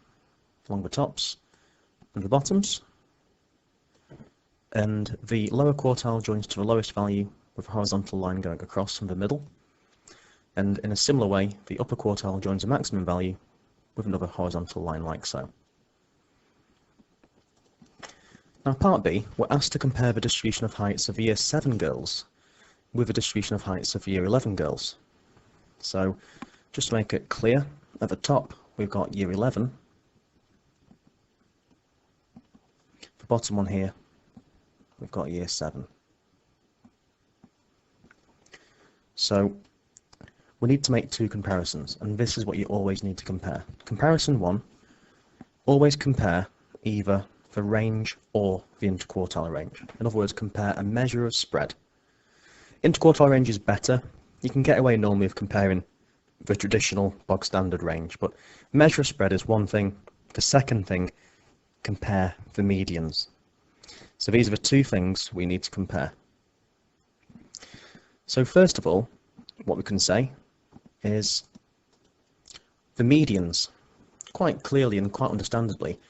along the tops and the bottoms. And the lower quartile joins to the lowest value with a horizontal line going across from the middle. And in a similar way, the upper quartile joins a maximum value with another horizontal line like so. Now part B, we're asked to compare the distribution of heights of Year 7 girls with the distribution of heights of Year 11 girls. So just to make it clear, at the top we've got Year 11, the bottom one here we've got Year 7. So we need to make two comparisons, and this is what you always need to compare. Comparison 1, always compare either the range or the interquartile range. In other words, compare a measure of spread. Interquartile range is better. You can get away normally with comparing the traditional bog standard range, but measure of spread is one thing. The second thing, compare the medians. So these are the two things we need to compare. So first of all, what we can say is the medians, quite clearly and quite understandably,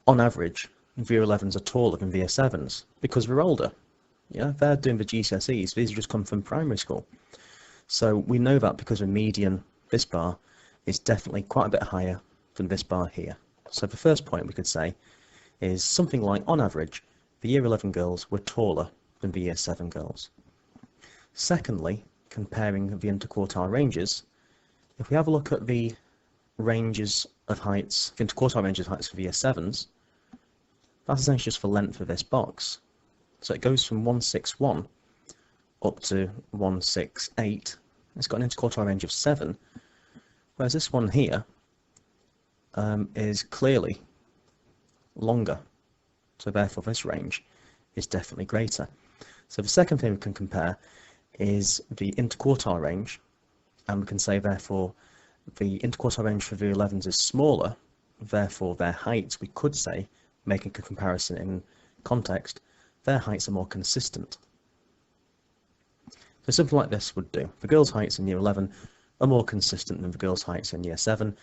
on average, Year 11s are taller than Year 7s because they're older. Yeah, they're doing the GCSEs, these just come from primary school. So we know that because the median, this bar, is definitely quite a bit higher than this bar here. So the first point we could say is something like, on average, the Year 11 girls were taller than the Year 7 girls. Secondly, comparing the interquartile ranges, if we have a look at the ranges of heights, the interquartile ranges of heights for Year 7s, that's essentially just the length of this box. So it goes from 161 up to 168. It's got an interquartile range of 7, whereas this one here is clearly longer. So therefore this range is definitely greater. So the second thing we can compare is the interquartile range, and we can say therefore the interquartile range for the 11s is smaller, therefore their heights, we could say, making a comparison in context, their heights are more consistent. So something like this would do. The girls' heights in Year 11 are more consistent than the girls' heights in Year 7.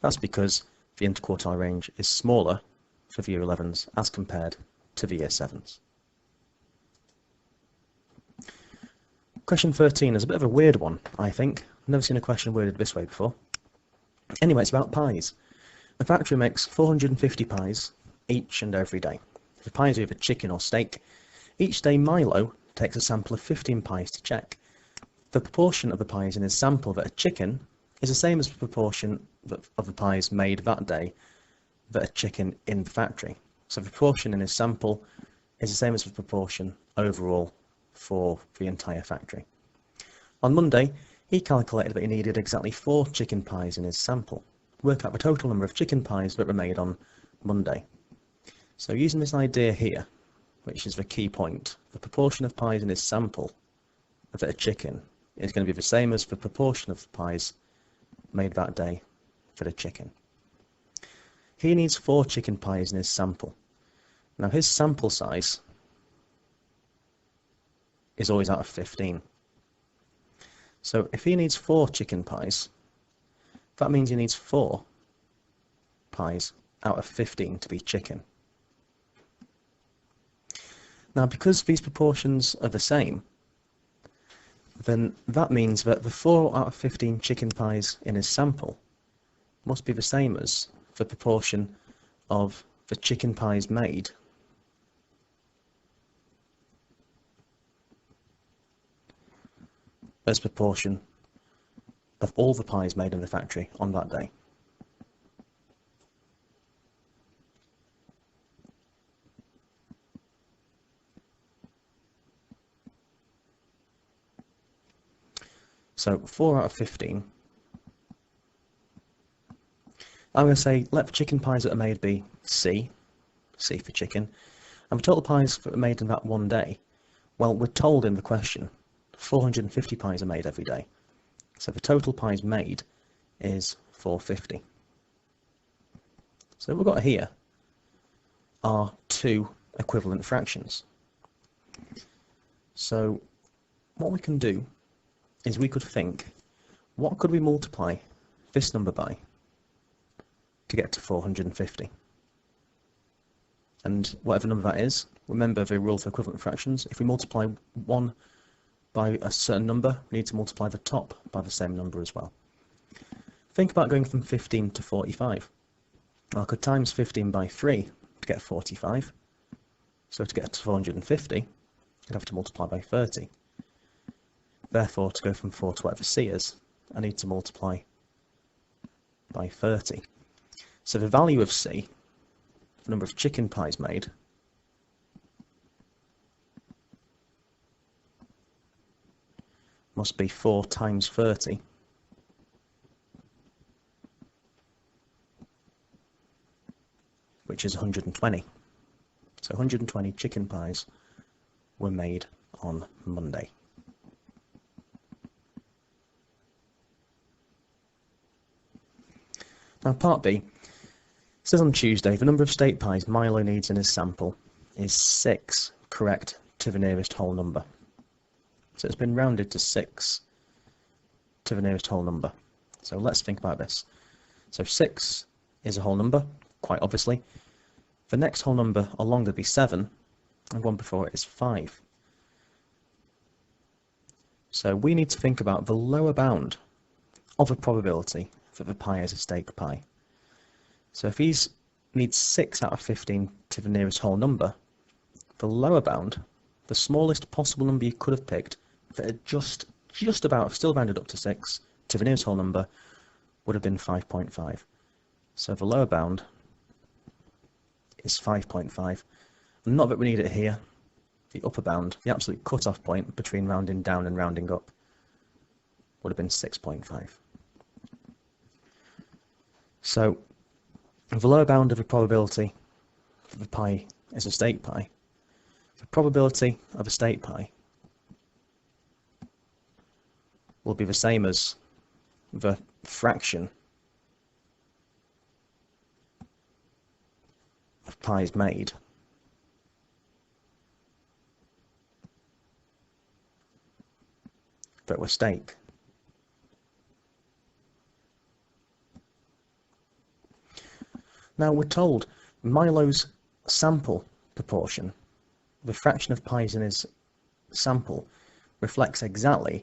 That's because the interquartile range is smaller for the Year 11s as compared to the Year 7s. Question 13 is a bit of a weird one, I think. I've never seen a question worded this way before. Anyway, it's about pies. A factory makes 450 pies each and every day. The pies are either chicken or steak. Each day Milo takes a sample of 15 pies to check. The proportion of the pies in his sample that are chicken is the same as the proportion of the pies made that day that are chicken in the factory. So the proportion in his sample is the same as the proportion overall for the entire factory. On Monday, he calculated that he needed exactly 4 chicken pies in his sample. Work out the total number of chicken pies that were made on Monday. So using this idea here, which is the key point, the proportion of pies in his sample that are chicken is going to be the same as the proportion of the pies made that day for the chicken. He needs 4 chicken pies in his sample. Now his sample size is always out of 15. So if he needs 4 chicken pies, that means he needs 4 pies out of 15 to be chicken. Now because these proportions are the same, then that means that the 4 out of 15 chicken pies in his sample must be the same as the proportion of the chicken pies made as proportion of all the pies made in the factory on that day. So 4 out of 15. I'm going to say let the chicken pies that are made be C for chicken, and the total pies that are made in that one day, well, we're told in the question 450 pies are made every day. So the total pies made is 450. So what we've got here are 2 equivalent fractions. So what we can do is we could think, what could we multiply this number by to get to 450? And whatever number that is, remember the rule for equivalent fractions, if we multiply one by a certain number, we need to multiply the top by the same number as well. Think about going from 15 to 45. Well, I could times 15 by 3 to get 45. So to get to 450, I'd have to multiply by 30. Therefore, to go from 4 to whatever c is, I need to multiply by 30. So the value of c, the number of chicken pies made, must be 4 times 30, which is 120. So 120 chicken pies were made on Monday. Now part B says on Tuesday the number of steak pies Milo needs in his sample is 6 correct to the nearest whole number. So it's been rounded to 6 to the nearest whole number. So let's think about this. So 6 is a whole number, quite obviously. The next whole number along would be 7, and one before it is 5. So we need to think about the lower bound of a probability that the pie is a steak pie. So if he needs 6 out of 15 to the nearest whole number, the lower bound, the smallest possible number you could have picked that had just about still rounded up to 6 to the nearest whole number would have been 5.5. So the lower bound is 5.5. And not that we need it here. The upper bound, the absolute cut-off point between rounding down and rounding up, would have been 6.5. So the lower bound of a probability that the pie is a steak pie, the probability of a steak pie will be the same as the fraction of pies made that were steak. Now we're told Milo's sample proportion, the fraction of pies in his sample, reflects exactly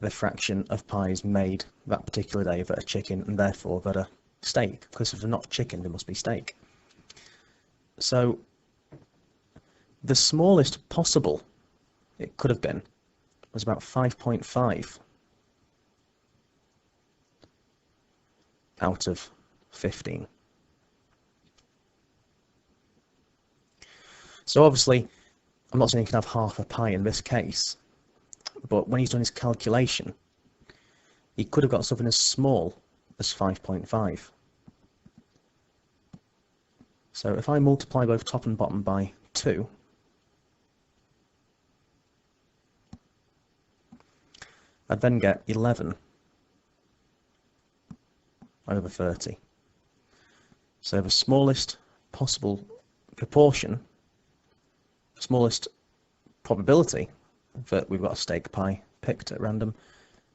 the fraction of pies made that particular day that are chicken and therefore that are steak, because if they're not chicken they must be steak. So the smallest possible it could have been was about 5.5 out of 15. So obviously, I'm not saying you can have half a pie in this case, but when he's done his calculation, he could have got something as small as 5.5. So if I multiply both top and bottom by 2, I'd then get 11 over 30. So the smallest possible proportion, the smallest probability that we've got a steak pie picked at random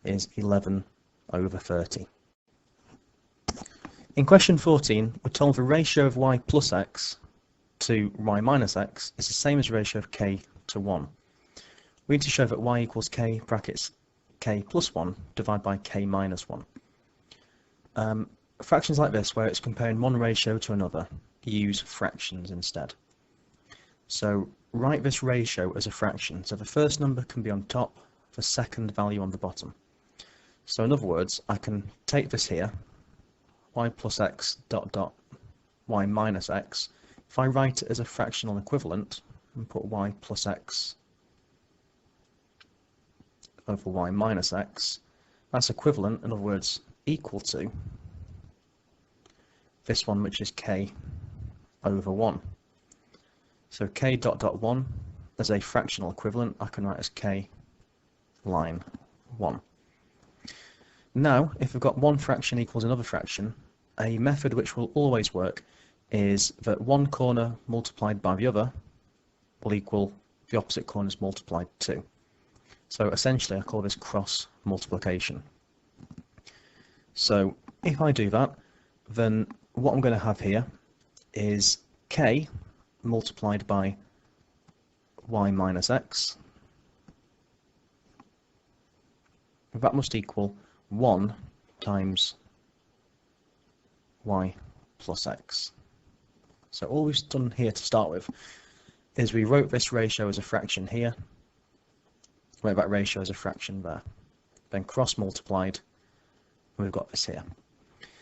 is 11 over 30. In question 14, we're told the ratio of y plus x to y minus x is the same as the ratio of k to 1. We need to show that y equals k brackets k plus 1 divided by k minus 1. Fractions like this, where it's comparing one ratio to another, use fractions instead. So write this ratio as a fraction. So the first number can be on top, the second value on the bottom. So in other words, I can take this here, y plus x dot dot y minus x. If I write it as a fractional equivalent and put y plus x over y minus x, that's equivalent, in other words, equal to this one, which is k over 1. So k dot dot 1 as a fractional equivalent, I can write as k line 1. Now, if we've got one fraction equals another fraction, a method which will always work is that one corner multiplied by the other will equal the opposite corners multiplied to. So essentially I call this cross multiplication. So if I do that, then what I'm going to have here is k multiplied by y minus x. That must equal 1 times y plus x. So all we've done here to start with is we wrote this ratio as a fraction here, wrote that ratio as a fraction there, then cross-multiplied, and we've got this here.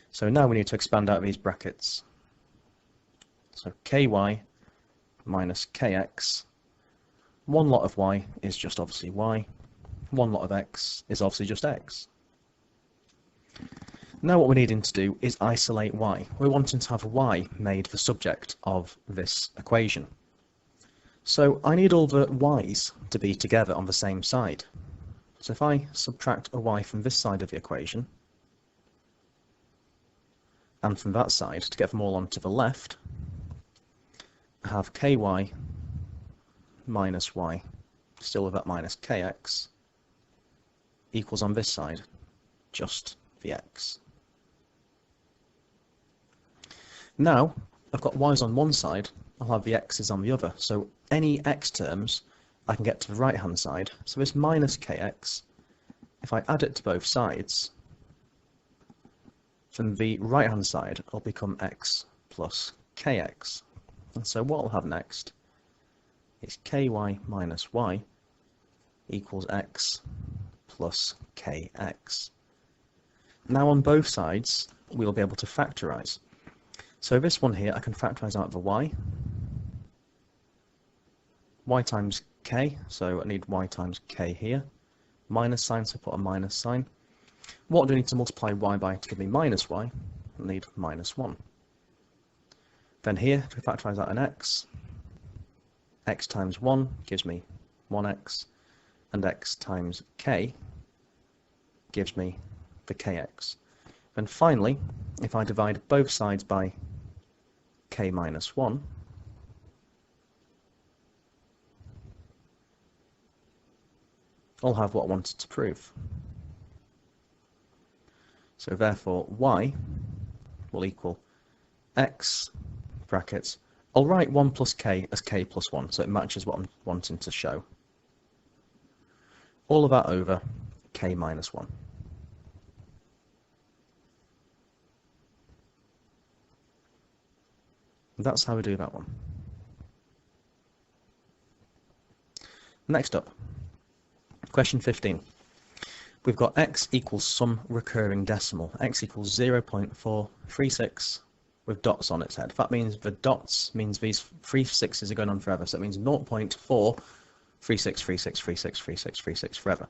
So now we need to expand out of these brackets. So ky minus kx, one lot of y is just obviously y, one lot of x is obviously just x. Now what we're needing to do is isolate y. We're wanting to have y made the subject of this equation. So I need all the y's to be together on the same side. So if I subtract a y from this side of the equation, and from that side, to get them all onto the left, I have ky minus y, still with that minus kx, equals on this side, just the x. Now, I've got y's on one side, I'll have the x's on the other, so any x terms I can get to the right hand side. So this minus kx, if I add it to both sides, then the right hand side will become x plus kx. And so what I'll have next is ky minus y equals x plus kx. Now on both sides we'll be able to factorise. So this one here I can factorise out the y times k, so I need y times k here, minus sign, so put a minus sign. What do I need to multiply y by to give me minus y? I need minus 1. Then here, to factorise out an x times 1 gives me 1x, and x times k gives me the kx. Then finally, if I divide both sides by k minus 1, I'll have what I wanted to prove. So therefore y will equal x brackets. I'll write 1 plus k as k plus 1, so it matches what I'm wanting to show. All of that over k minus 1. That's how we do that one. Next up, question 15. We've got x equals some recurring decimal. X equals 0.436 with dots on its head. That means the dots means these 3 6s are going on forever. So it means 0.43636363636 forever.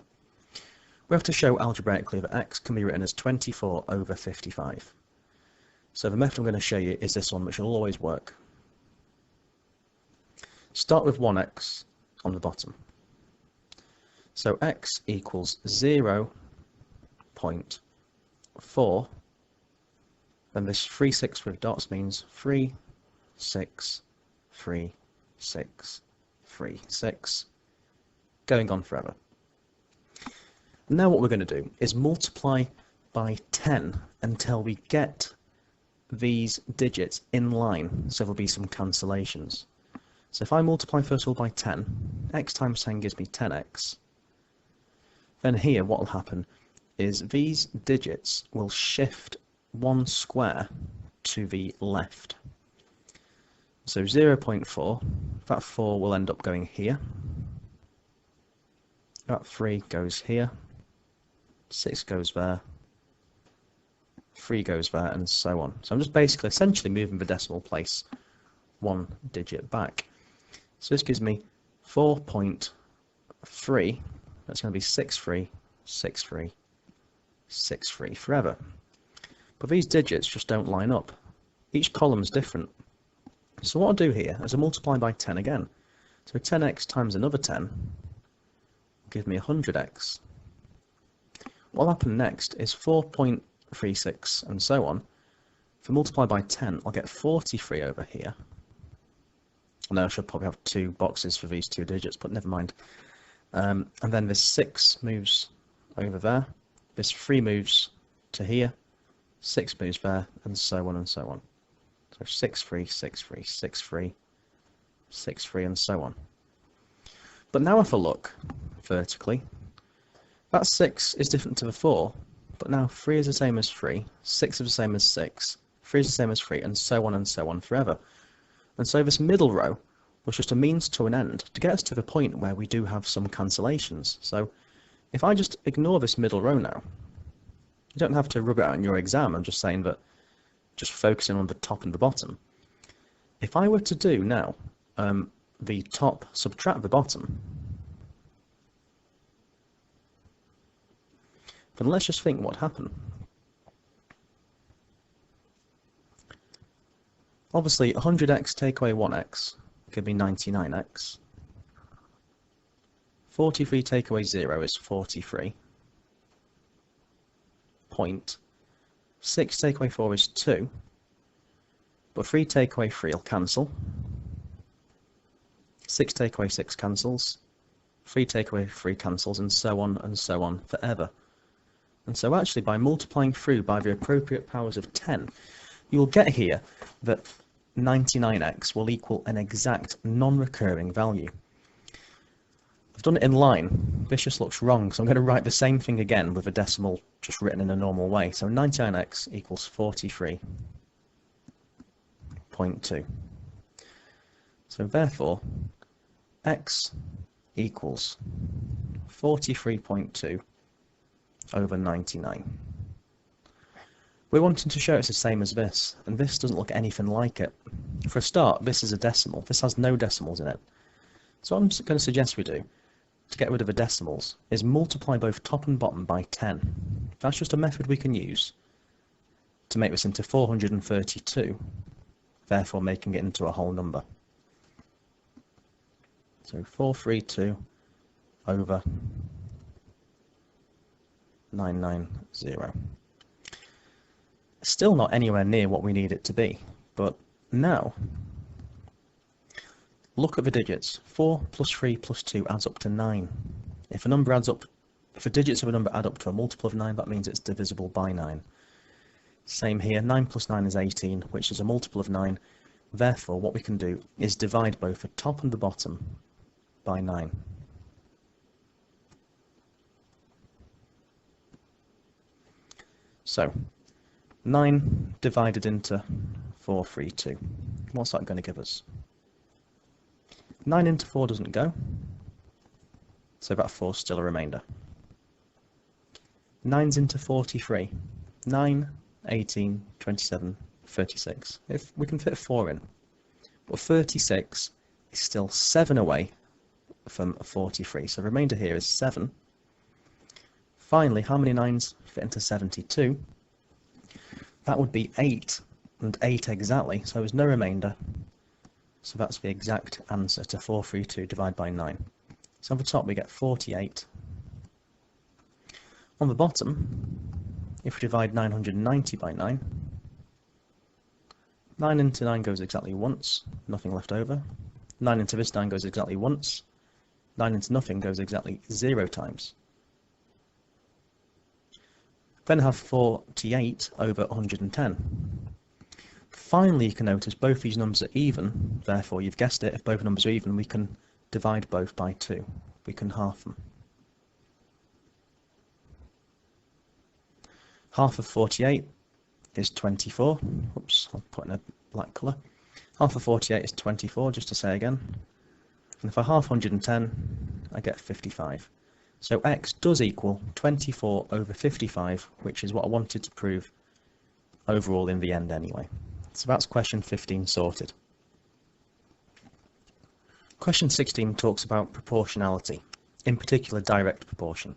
We have to show algebraically that x can be written as 24 over 55. So the method I'm going to show you is this one, which will always work. Start with 1x on the bottom. So x equals 0.4, then this 3 6 with dots means 3 6 3 6 3 6, going on forever. Now what we're going to do is multiply by 10 until we get these digits in line, so there'll be some cancellations. So if I multiply first of all by 10, x times 10 gives me 10x. Then here what will happen is these digits will shift 1 square to the left. So 0.4, that 4 will end up going here, that 3 goes here, 6 goes there, 3 goes there, and so on. So I'm just basically essentially moving the decimal place 1 digit back. So this gives me 4.3, that's going to be 636363 forever. But these digits just don't line up. Each column's different. So what I'll do here is I'll multiply by 10 again. So 10x times another 10 will give me 100x. What'll happen next is 4.36 and so on. If I multiply by 10, I'll get 43 over here. Now I should probably have 2 boxes for these 2 digits, but never mind. And then this 6 moves over there, this 3 moves to here, 6 moves there, and so on and so on. So 63, 63, 63, 63, and so on. But now if I look vertically, that 6 is different to the 4, but now 3 is the same as 3, 6 is the same as 6, 3 is the same as 3, and so on forever. And so this middle row was just a means to an end to get us to the point where we do have some cancellations. So if I just ignore this middle row now, you don't have to rub it out in your exam, I'm just saying that just focusing on the top and the bottom. If I were to do now the top subtract the bottom, then let's just think what happened. Obviously 100x take away 1x give me 99x. 43 take away 0 is 43. 6 take away 4 is 2. But 3 take away 3 will cancel. 6 take away 6 cancels. 3 take away 3 cancels, and so on forever. And so actually by multiplying through by the appropriate powers of 10, you'll get here that 99x will equal an exact non-recurring value. I've done it in line. This just looks wrong, so I'm going to write the same thing again with a decimal just written in a normal way. So 99x equals 43.2. So therefore, x equals 43.2 over 99. We're wanting to show it's the same as this, and this doesn't look anything like it. For a start, this is a decimal. This has no decimals in it. So what I'm going to suggest we do, to get rid of the decimals, is multiply both top and bottom by 10. That's just a method we can use to make this into 432, therefore making it into a whole number. So 432 over 990. Still not anywhere near what we need it to be, but now look at the digits. 4 plus 3 plus 2 adds up to 9. If the digits of a number add up to a multiple of 9, that means it's divisible by 9. Same here, 9 plus 9 is 18, which is a multiple of 9. Therefore, what we can do is divide both the top and the bottom by 9. So 9 divided into 432. What's that going to give us? 9 into 4 doesn't go, so that 4 is still a remainder. 9's into 43. 9, 18, 27, 36. If we can fit 4 in. But 36 is still 7 away from 43, so the remainder here is 7. Finally, how many 9's fit into 72? That would be 8, and 8 exactly, so there's no remainder. So that's the exact answer to 432 divided by 9. So on the top we get 48. On the bottom, if we divide 990 by 9, 9 into 9 goes exactly once, nothing left over. 9 into this 9 goes exactly once. 9 into nothing goes exactly 0 times. Then have 48 over 110. Finally, you can notice both these numbers are even, therefore you've guessed it, if both numbers are even, we can divide both by 2. We can half them. Half of 48 is 24. Oops, I'll put in a black colour. Half of 48 is 24, just to say again. And if I half 110, I get 55. So x does equal 24 over 55, which is what I wanted to prove overall in the end anyway. So that's question 15 sorted. Question 16 talks about proportionality, in particular direct proportion.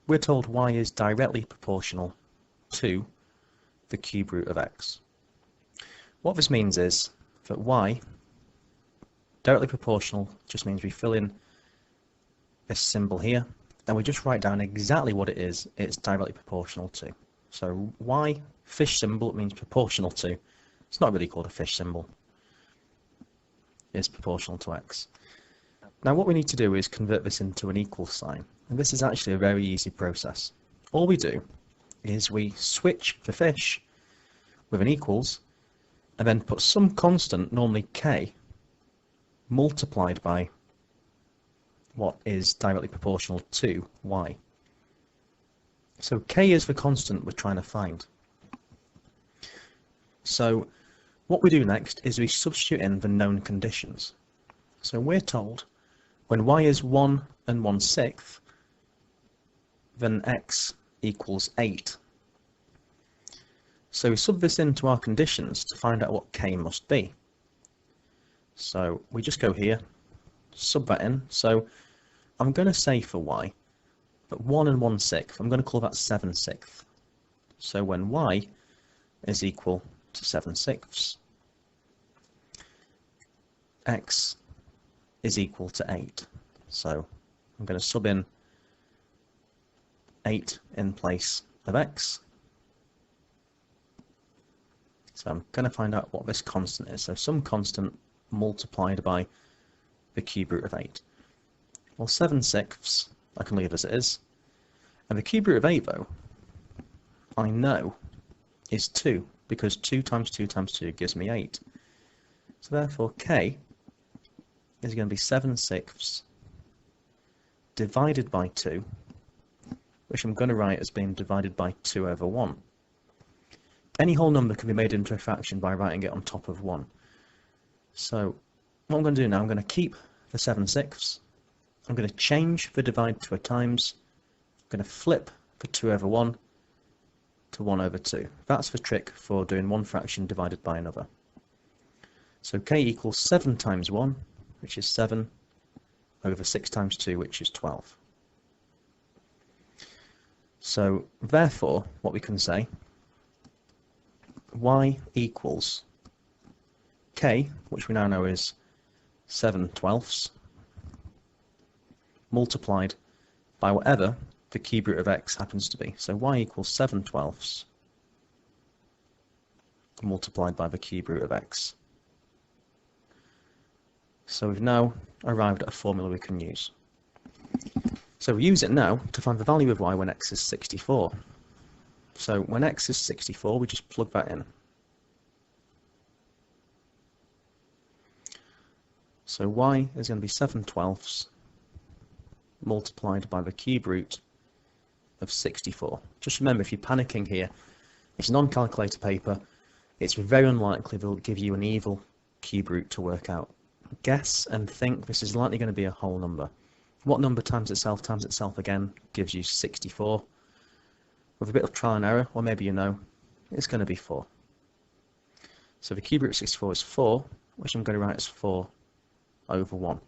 We're told y is directly proportional to the cube root of x. What this means is that y, directly proportional, just means we fill in this symbol here, and we just write down exactly what it is it's directly proportional to. So y, fish symbol, it means proportional to. It's not really called a fish symbol. It's proportional to x. Now what we need to do is convert this into an equal sign, and this is actually a very easy process. All we do is we switch the fish with an equals, and then put some constant, normally k, multiplied by what is directly proportional to y. So k is the constant we're trying to find. So what we do next is we substitute in the known conditions. So we're told when y is 1 and 1/6, then x equals 8. So we sub this into our conditions to find out what k must be. So we just go here, sub that in. So I'm going to say for y that 1 and 1/6, I'm going to call that 7/6. So when y is equal to 7/6, x is equal to 8. So I'm going to sub in 8 in place of x. So I'm going to find out what this constant is. So some constant multiplied by the cube root of 8. Well, 7/6 I can leave as it is. And the cube root of 8, though, I know is 2, because 2 times 2 times 2 gives me 8. So therefore k is going to be 7/6 divided by 2, which I'm going to write as being divided by 2 over 1. Any whole number can be made into a fraction by writing it on top of 1. So what I'm going to do now, I'm going to keep the 7/6. I'm going to change the divide to a times. I'm going to flip the 2 over 1 to 1 over 2. That's the trick for doing one fraction divided by another. So k equals 7 times 1, which is 7, over 6 times 2, which is 12. So therefore, what we can say, y equals k, which we now know is 7/12, multiplied by whatever the cube root of x happens to be. So y equals 7/12 multiplied by the cube root of x. So we've now arrived at a formula we can use. So we use it now to find the value of y when x is 64. So when x is 64, we just plug that in. So y is going to be 7/12 multiplied by the cube root of 64. Just remember, if you're panicking here, it's non-calculator paper. It's very unlikely they'll give you an evil cube root to work out. Guess and think this is likely going to be a whole number. What number times itself again gives you 64. With a bit of trial and error, or maybe you know, it's going to be 4. So the cube root of 64 is 4, which I'm going to write as 4 over 1.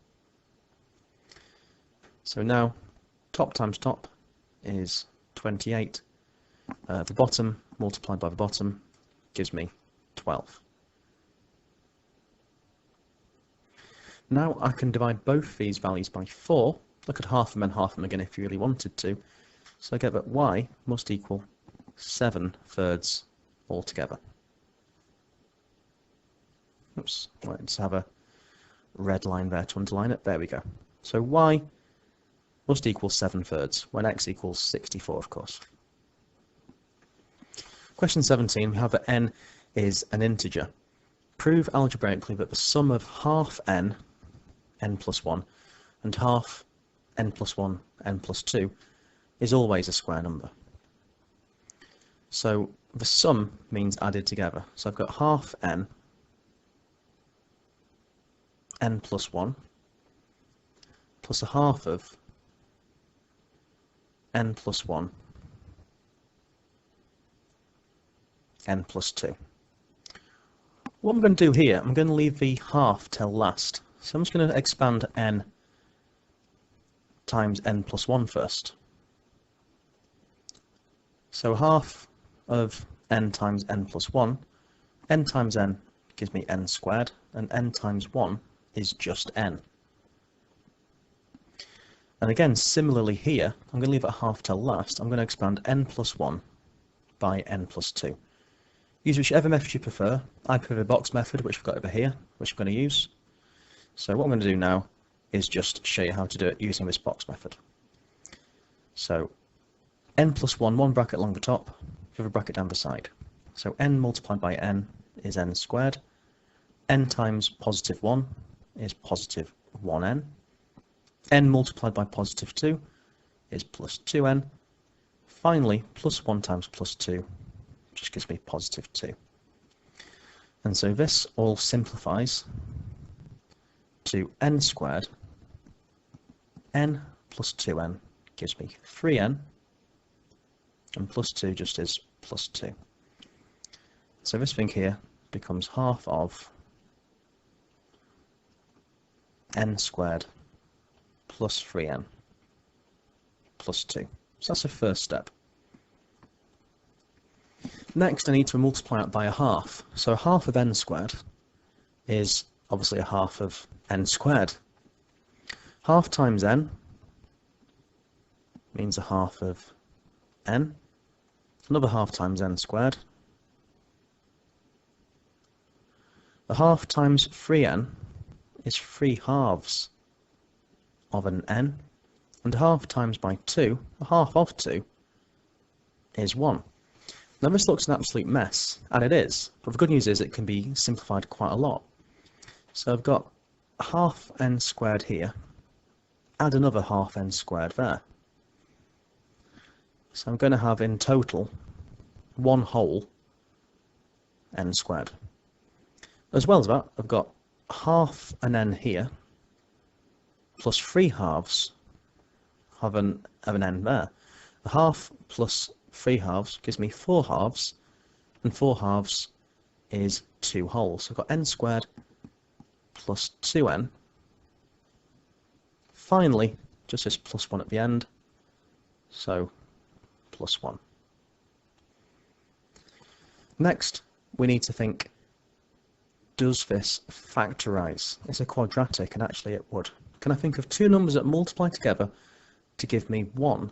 So now, top times top is 28. The bottom multiplied by the bottom gives me 12. Now I can divide both these values by 4. Look at half them and half them again if you really wanted to. So I get that y must equal 7/3 altogether. Oops, let's have a red line there to underline it. There we go. So y must equal 7/3 when x equals 64, of course. Question 17, we have that n is an integer. Prove algebraically that the sum of half n, n plus 1, and half n plus 1, n plus 2 is always a square number. So the sum means added together. So I've got half n, n plus 1, plus a half of n plus 1, n plus 2. What I'm going to do here, I'm going to leave the half till last. So I'm just going to expand n times n plus 1 first. So half of n times n plus 1, n times n gives me n squared, and n times 1 is just n. And again, similarly here, I'm going to leave it half till last. I'm going to expand n plus 1 by n plus 2. Use whichever method you prefer. I prefer the box method, which I've got over here, which I'm going to use. So what I'm going to do now is just show you how to do it using this box method. So n plus 1, one bracket along the top, the other bracket down the side. So n multiplied by n is n squared. N times positive 1 is positive 1n. N multiplied by positive 2 is plus 2n. Finally, plus 1 times plus 2 just gives me positive 2. And so this all simplifies to n squared, n plus 2n gives me 3n, and plus 2 just is plus 2. So this thing here becomes half of n squared plus 3n plus 2. So that's the first step. Next I need to multiply it by a half. So a half of n squared is obviously a half of n squared. Half times n means a half of n. Another half times n squared. A half times 3n is 3 halves of an n, and a half times by 2, a half of 2, is 1. Now this looks an absolute mess, and it is, but the good news is it can be simplified quite a lot. So I've got half n squared here, add another half n squared there. So I'm going to have in total 1 whole n squared. As well as that, I've got half an n here, plus 3 halves of an n there. A half plus 3 halves gives me 4 halves, and 4 halves is 2 wholes. So I've got n squared plus 2n. Finally, just this plus 1 at the end, so plus 1. Next, we need to think, does this factorise? It's a quadratic, and actually it would. Can I think of 2 numbers that multiply together to give me 1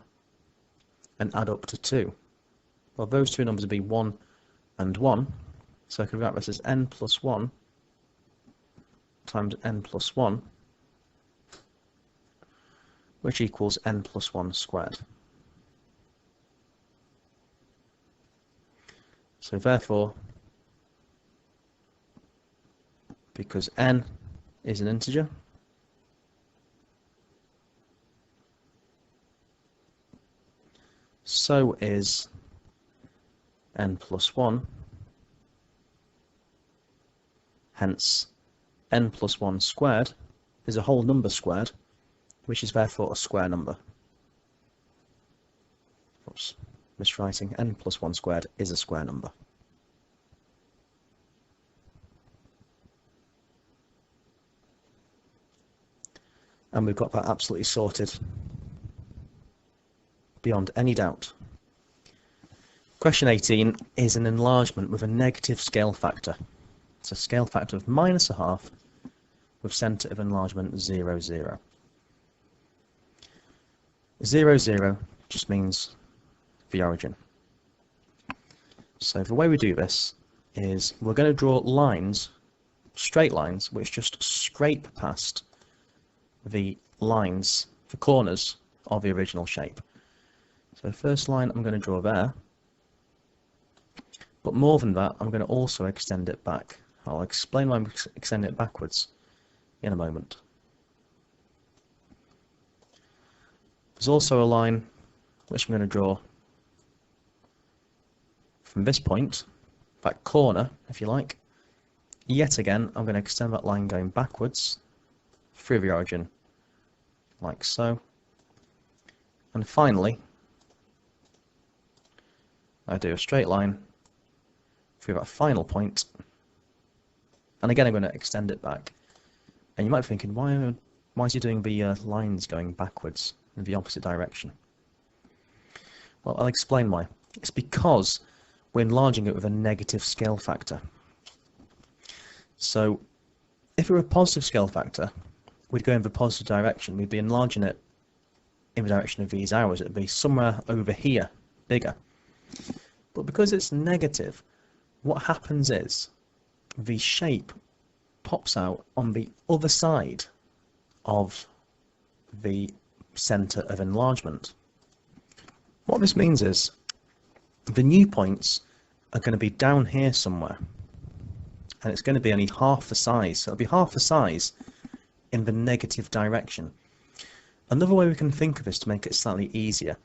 and add up to 2? Well, those 2 numbers would be 1 and 1, so I can write this as n plus 1 times n plus 1, which equals n plus 1 squared. So therefore, because n is an integer, so is n plus 1, hence n plus 1 squared is a whole number squared, which is therefore a square number. Oops, miswriting, n plus 1 squared is a square number. And we've got that absolutely sorted beyond any doubt. Question 18 is an enlargement with a negative scale factor. It's a scale factor of -1/2 with centre of enlargement 0, 0. 0, 0 just means the origin. So the way we do this is we're going to draw lines, straight lines, which just scrape past the lines, the corners of the original shape. So the first line I'm going to draw there, but more than that, I'm going to also extend it back. I'll explain why I'm extending it backwards in a moment. There's also a line which I'm going to draw from this point, that corner, if you like. Yet again, I'm going to extend that line going backwards through the origin, like so. And finally, I do a straight line through that final point, and again I'm going to extend it back. And you might be thinking, why is he doing the lines going backwards in the opposite direction? Well, I'll explain why. It's because we're enlarging it with a negative scale factor. So if it were a positive scale factor, we'd go in the positive direction. We'd be enlarging it in the direction of these arrows. It would be somewhere over here, bigger. But because it's negative, what happens is the shape pops out on the other side of the centre of enlargement. What this means is the new points are going to be down here somewhere, and it's going to be only half the size. So it'll be half the size in the negative direction. Another way we can think of this to make it slightly easier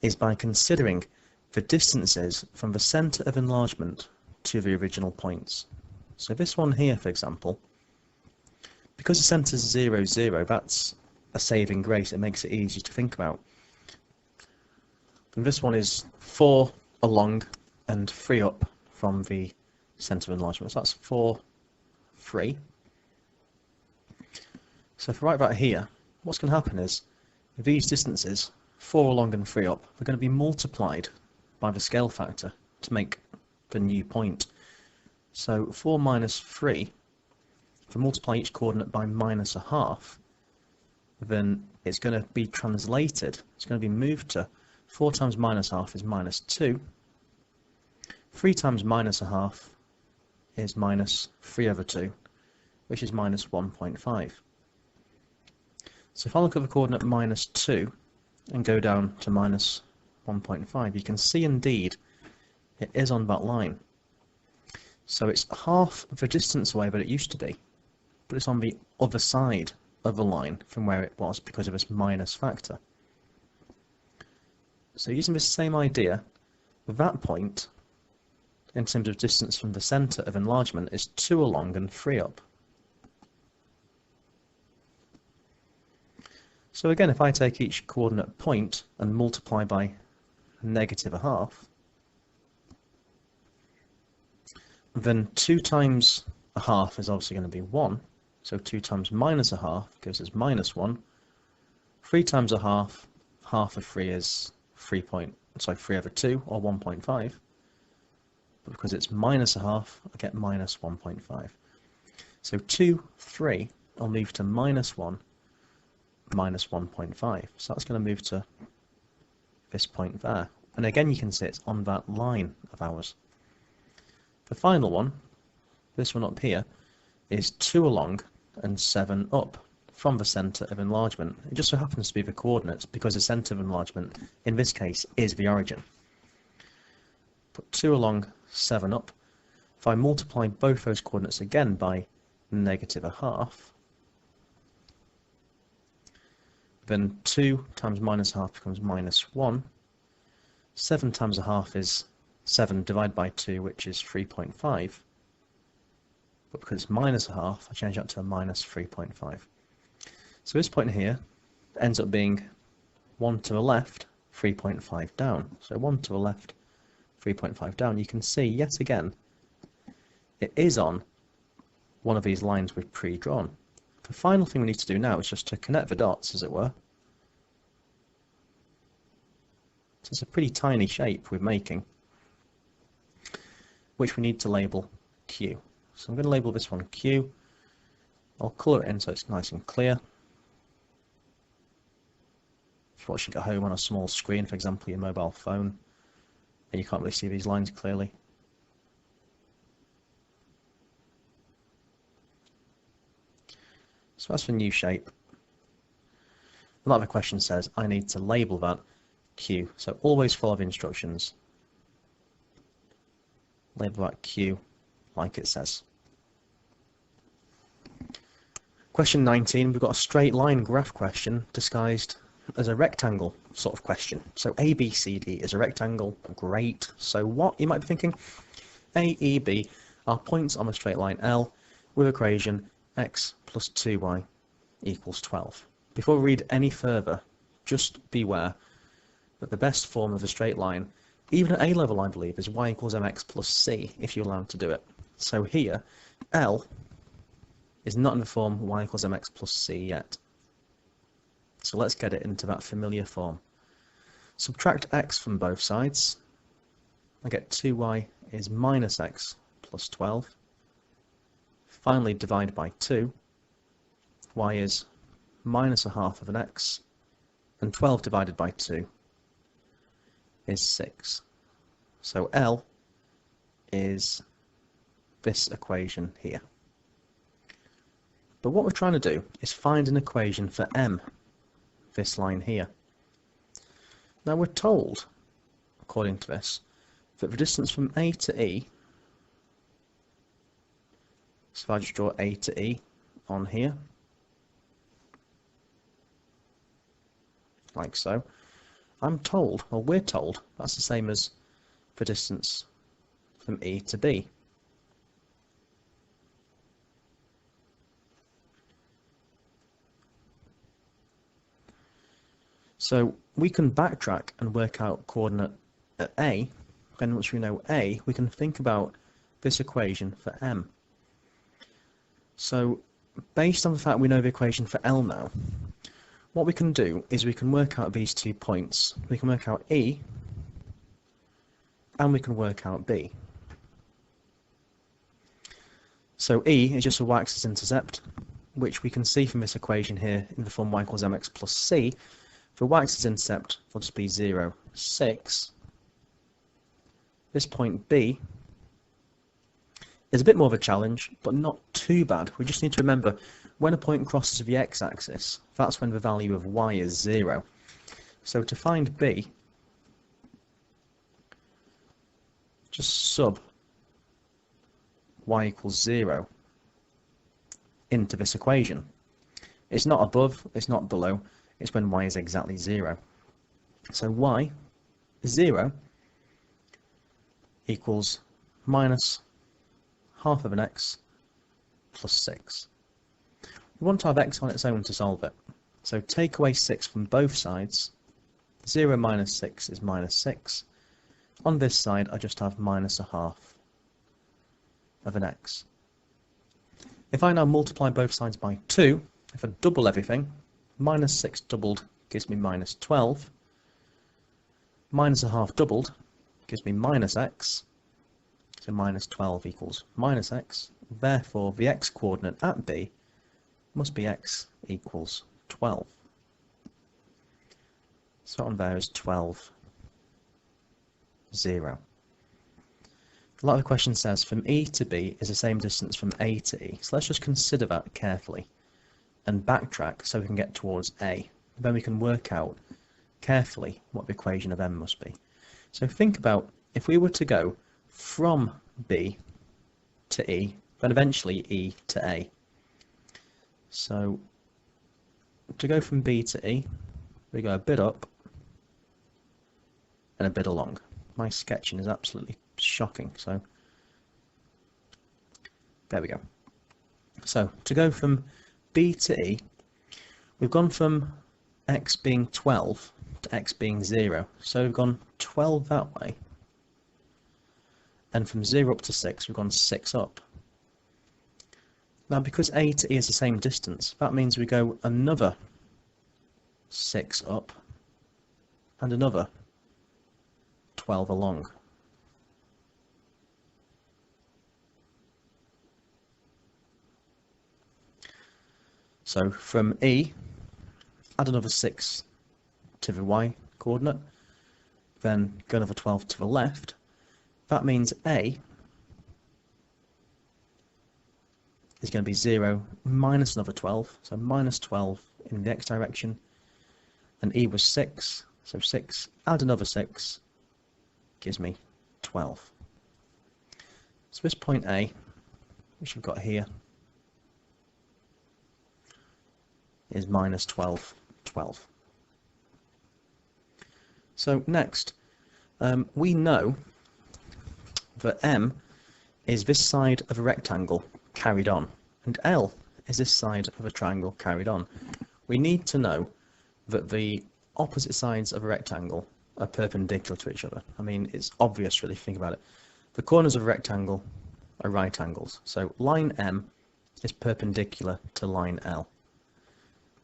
is by considering the distances from the centre of enlargement to the original points. So this one here, for example, because the centre's 0, 0, that's a saving grace. It makes it easy to think about. And this one is 4 along and 3 up from the centre of enlargement. So that's 4, 3. So if I write that here, what's going to happen is these distances, 4 along and 3 up, are going to be multiplied by the scale factor to make the new point. So 4 minus 3, if I multiply each coordinate by minus a half, then it's going to be translated, it's going to be moved to 4 times minus half is minus 2, 3 times minus a half is minus 3 over 2, which is minus 1.5. So if I look at the coordinate minus 2 and go down to minus 1.5, you can see indeed it is on that line. So it's half the distance away that it used to be, but it's on the other side of the line from where it was because of this minus factor. So using this same idea, that point, in terms of distance from the centre of enlargement, is 2 along and 3 up. So again, if I take each coordinate point and multiply by negative a half, then 2 times a half is obviously going to be 1. So 2 times minus a half gives us minus 1. 3 times a half, half of 3 is 3 over 2, or 1.5. But because it's minus a half, I get minus 1.5. So 2, 3, I'll move to minus 1, minus 1.5. So that's going to move to this point there. And again, you can see it's on that line of ours. The final one, this one up here, is 2 along and 7 up from the centre of enlargement. It just so happens to be the coordinates because the centre of enlargement, in this case, is the origin. Put 2 along, 7 up. If I multiply both those coordinates again by negative a half, then 2 times minus half becomes minus 1. 7 times a half is 7 divided by 2, which is 3.5. But because it's minus a half, I change that to a minus 3.5. So this point here ends up being 1 to the left, 3.5 down. So 1 to the left, 3.5 down. You can see, yet again, it is on one of these lines we've pre-drawn. The final thing we need to do now is just to connect the dots, as it were. So it's a pretty tiny shape we're making, which we need to label Q. So I'm going to label this one Q. I'll colour it in so it's nice and clear. If you're watching at home on a small screen, for example your mobile phone, and you can't really see these lines clearly. So that's the new shape. And like the question says, I need to label that Q. So always follow the instructions. Label that Q like it says. Question 19, we've got a straight line graph question disguised as a rectangle sort of question. So A, B, C, D is a rectangle. Great. So what? You might be thinking, A, E, B are points on the straight line L with equation x plus 2y equals 12. Before we read any further, just beware that the best form of a straight line, even at A level I believe, is y equals mx plus c, if you're allowed to do it. So here, L is not in the form y equals mx plus c yet. So let's get it into that familiar form. Subtract x from both sides. I get 2y is minus x plus 12. Finally, divide by 2. Y is minus a half of an x, and 12 divided by 2 is 6. So L is this equation here. But what we're trying to do is find an equation for M, this line here. Now we're told, according to this, that the distance from A to E, so if I just draw A to E on here, like so, I'm told, or we're told, that's the same as the distance from E to B. So we can backtrack and work out coordinate at A. Then once we know A, we can think about this equation for M. So based on the fact we know the equation for L now, what we can do is we can work out these 2 points. We can work out E and we can work out B. So E is just a y-axis intercept, which we can see from this equation here in the form y equals mx plus c. For y-axis intercept, will just be 0, 6. This point B is a bit more of a challenge, but not too bad. We just need to remember, when a point crosses the x-axis, that's when the value of y is 0. So to find B, just sub y equals 0 into this equation. It's not above, it's not below, it's when y is exactly 0. So y, 0, equals minus half of an x plus 6. We want to have x on its own to solve it. So take away 6 from both sides. 0 minus 6 is minus 6. On this side, I just have minus a half of an x. If I now multiply both sides by 2, if I double everything, minus 6 doubled gives me minus 12. Minus a half doubled gives me minus x. So minus 12 equals minus x. Therefore, the x coordinate at B must be x equals 12. So on there is 12, 0. A lot of the question says from E to B is the same distance from A to E. So let's just consider that carefully and backtrack so we can get towards A. Then we can work out carefully what the equation of M must be. So think about if we were to go from B to E, then eventually E to A. So to go from B to E, we go a bit up and a bit along. My sketching is absolutely shocking, so there we go. So to go from B to E, we've gone from x being 12 to x being 0. So we've gone 12 that way, and from 0 up to 6 we've gone 6 up. Now because A to E is the same distance, that means we go another 6 up and another 12 along. So from E, add another 6 to the y coordinate, then go another 12 to the left. That means A is going to be 0 minus another 12, so minus 12 in the x direction, and E was 6, so 6, add another 6, gives me 12. So this point A, which we've got here, is minus 12, 12. So next, we know that M is this side of a rectangle carried on, and L is this side of a triangle carried on. We need to know that the opposite sides of a rectangle are perpendicular to each other. I mean, it's obvious really if you think about it. The corners of a rectangle are right angles, so line M is perpendicular to line L.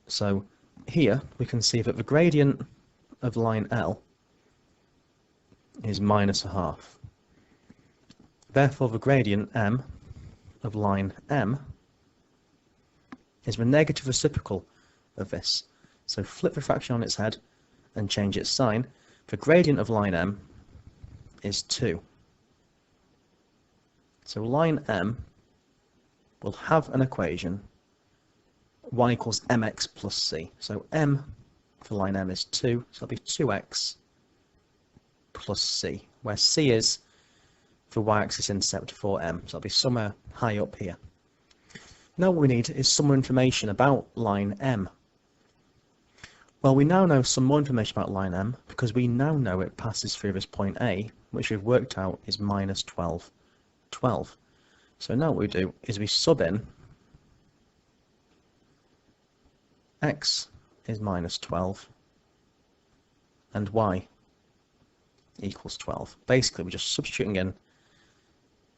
So here we can see that the gradient of line L is minus a half. Therefore the gradient M of line M is the negative reciprocal of this. So flip the fraction on its head and change its sign. The gradient of line M is 2. So line M will have an equation y equals mx plus c. So m for line M is 2, so it'll be 2x plus c, where c is the y-axis intercept for m, so it'll be somewhere high up here. Now what we need is some more information about line M. Well, we now know some more information about line M because we now know it passes through this point A, which we've worked out is minus 12, 12. So now what we do is we sub in x is minus 12, and y equals 12. Basically, we're just substituting in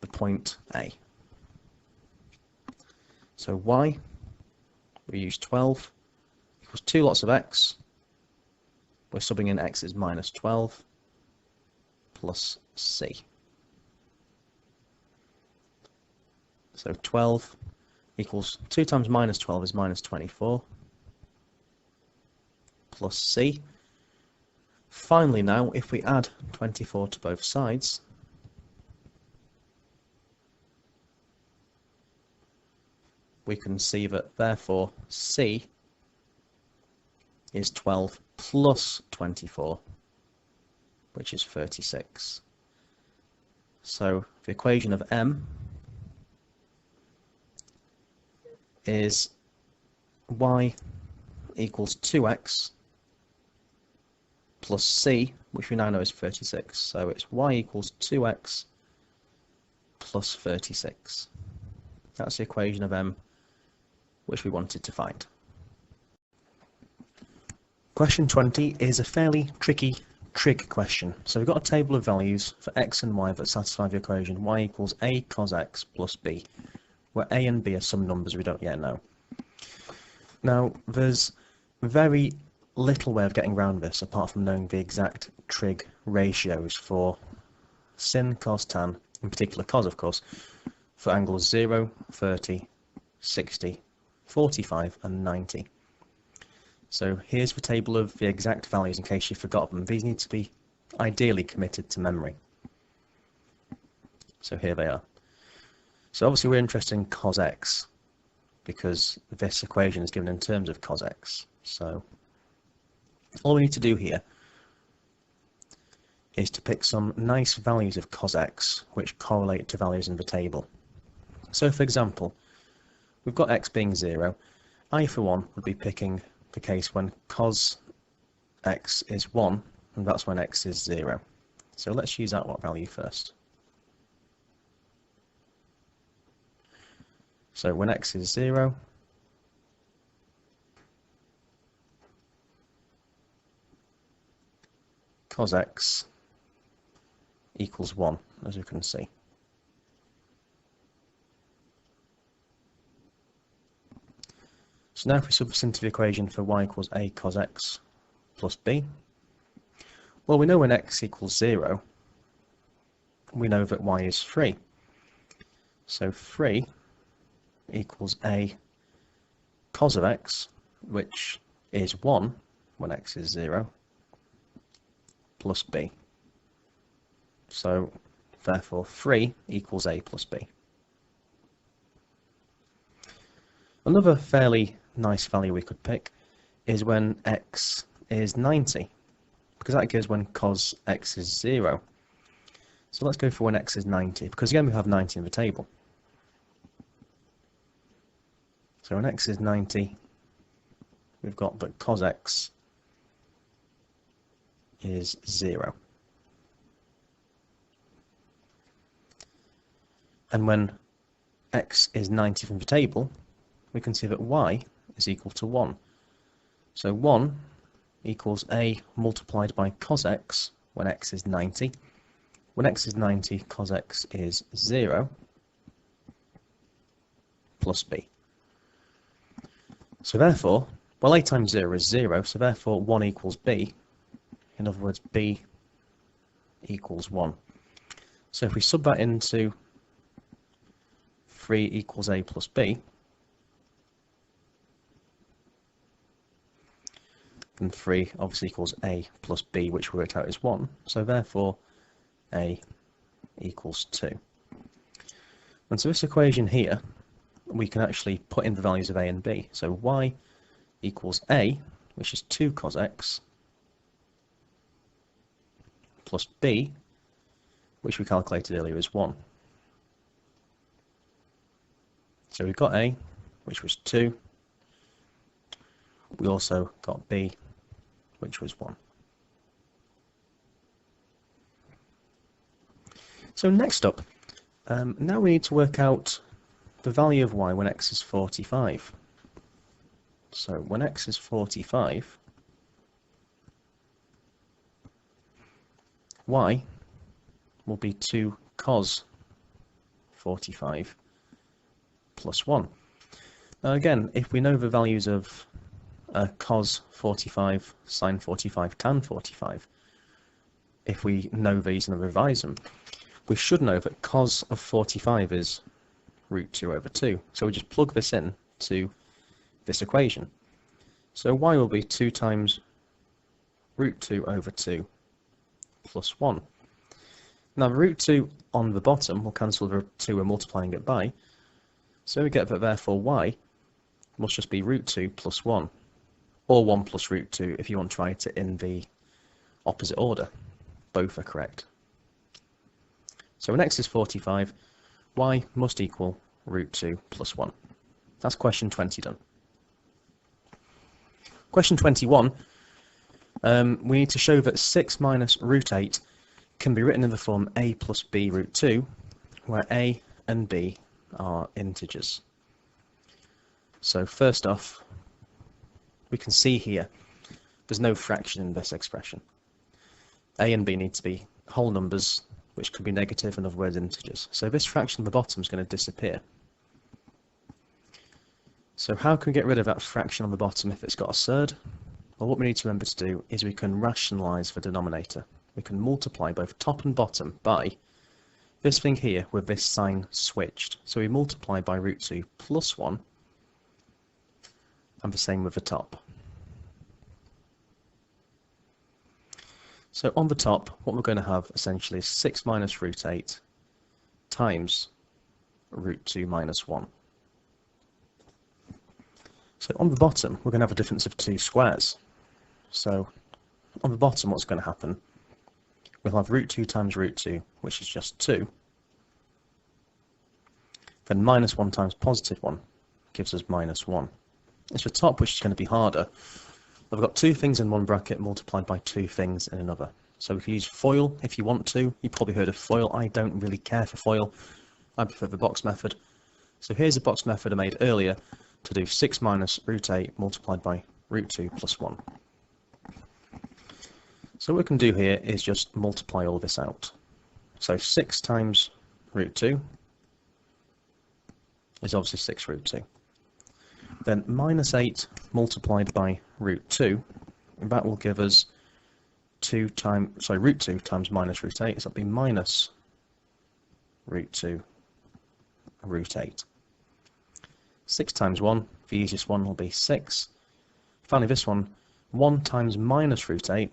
the point A. So y, we use 12, equals 2 lots of x. We're subbing in x is minus 12 plus c. So 12 equals 2 times minus 12 is minus 24 plus c. Finally now, if we add 24 to both sides, we can see that therefore c is 12 plus 24, which is 36. So the equation of m is y equals 2x plus c, which we now know is 36. So it's y equals 2x plus 36. That's the equation of m which we wanted to find. Question 20 is a fairly tricky trig question. So we've got a table of values for x and y that satisfy the equation y equals a cos x plus b, where a and b are some numbers we don't yet know. Now, there's very little way of getting around this apart from knowing the exact trig ratios for sin, cos, tan, in particular cos of course, for angles 0, 30, 60, 45 and 90. So here's the table of the exact values in case you forgot them. These need to be ideally committed to memory. So here they are. So obviously we're interested in cos x because this equation is given in terms of cos x. So all we need to do here is to pick some nice values of cos x which correlate to values in the table. So for example, we've got x being 0. I for one would be picking the case when cos x is 1, and that's when x is 0. So let's use that value first. So when x is 0, cos x equals 1, as you can see. So now if we sub this into the equation for y equals a cos x plus b, well, we know when x equals 0, we know that y is 3. So 3 equals a cos of x, which is 1 when x is 0, plus b. So therefore 3 equals a plus b. Another fairly nice value we could pick is when x is 90, because that gives when cos x is 0. So let's go for when x is 90, because again we have 90 in the table. So when x is 90, we've got that cos x is 0. And when x is 90 from the table, we can see that y is equal to 1. So 1 equals a multiplied by cos x when x is 90. When x is 90, cos x is 0 plus b. So therefore, well, a times 0 is 0, so therefore 1 equals b. In other words, b equals 1. So if we sub that into 3 equals a plus b, then 3 obviously equals a plus b, which we worked out is 1. So therefore, a equals 2. And so this equation here, we can actually put in the values of a and b. So y equals a, which is 2 cos x, plus b, which we calculated earlier, is 1. So we've got a, which was 2. We also got b, which was 1. So next up, now we need to work out the value of y when x is 45. So when x is 45, y will be 2 cos 45 plus 1. Now again, if we know the values of cos 45, sin 45, tan 45, if we know these and revise them, we should know that cos of 45 is root 2 over 2. So we just plug this in to this equation. So y will be 2 times root 2 over 2 plus 1. Now the root 2 on the bottom will cancel the 2 we're multiplying it by, so we get that therefore y must just be root 2 plus 1, or 1 plus root 2 if you want to write it in the opposite order. Both are correct. So when x is 45, y must equal root 2 plus 1. That's question 20 done. Question 21, we need to show that 6 minus root 8 can be written in the form a plus b root 2, where a and b are integers. So first off, we can see here there's no fraction in this expression. A and b need to be whole numbers, which could be negative, in other words integers. So this fraction at the bottom is going to disappear. So how can we get rid of that fraction on the bottom if it's got a surd? Well, what we need to remember to do is we can rationalise the denominator. We can multiply both top and bottom by this thing here with this sign switched. So we multiply by root 2 plus 1, and the same with the top. So on the top, what we're going to have essentially is 6 minus root 8 times root 2 minus 1. So on the bottom, we're going to have a difference of 2 squares. So on the bottom, what's going to happen? We'll have root 2 times root 2, which is just 2. Then minus 1 times positive 1 gives us minus 1. It's the top which is going to be harder. I've got 2 things in one bracket multiplied by 2 things in another. So we can use FOIL if you want to. You've probably heard of FOIL. I don't really care for FOIL. I prefer the box method. So here's a box method I made earlier to do 6 minus root 8 multiplied by root 2 plus 1. So what we can do here is just multiply all this out. So 6 times root 2 is obviously 6 root 2. Then minus 8 multiplied by root 2, that will give us root 2 times minus root 8, so that'll be minus root 2 root 8. 6 times 1, the easiest one will be 6. Finally this one, 1 times minus root 8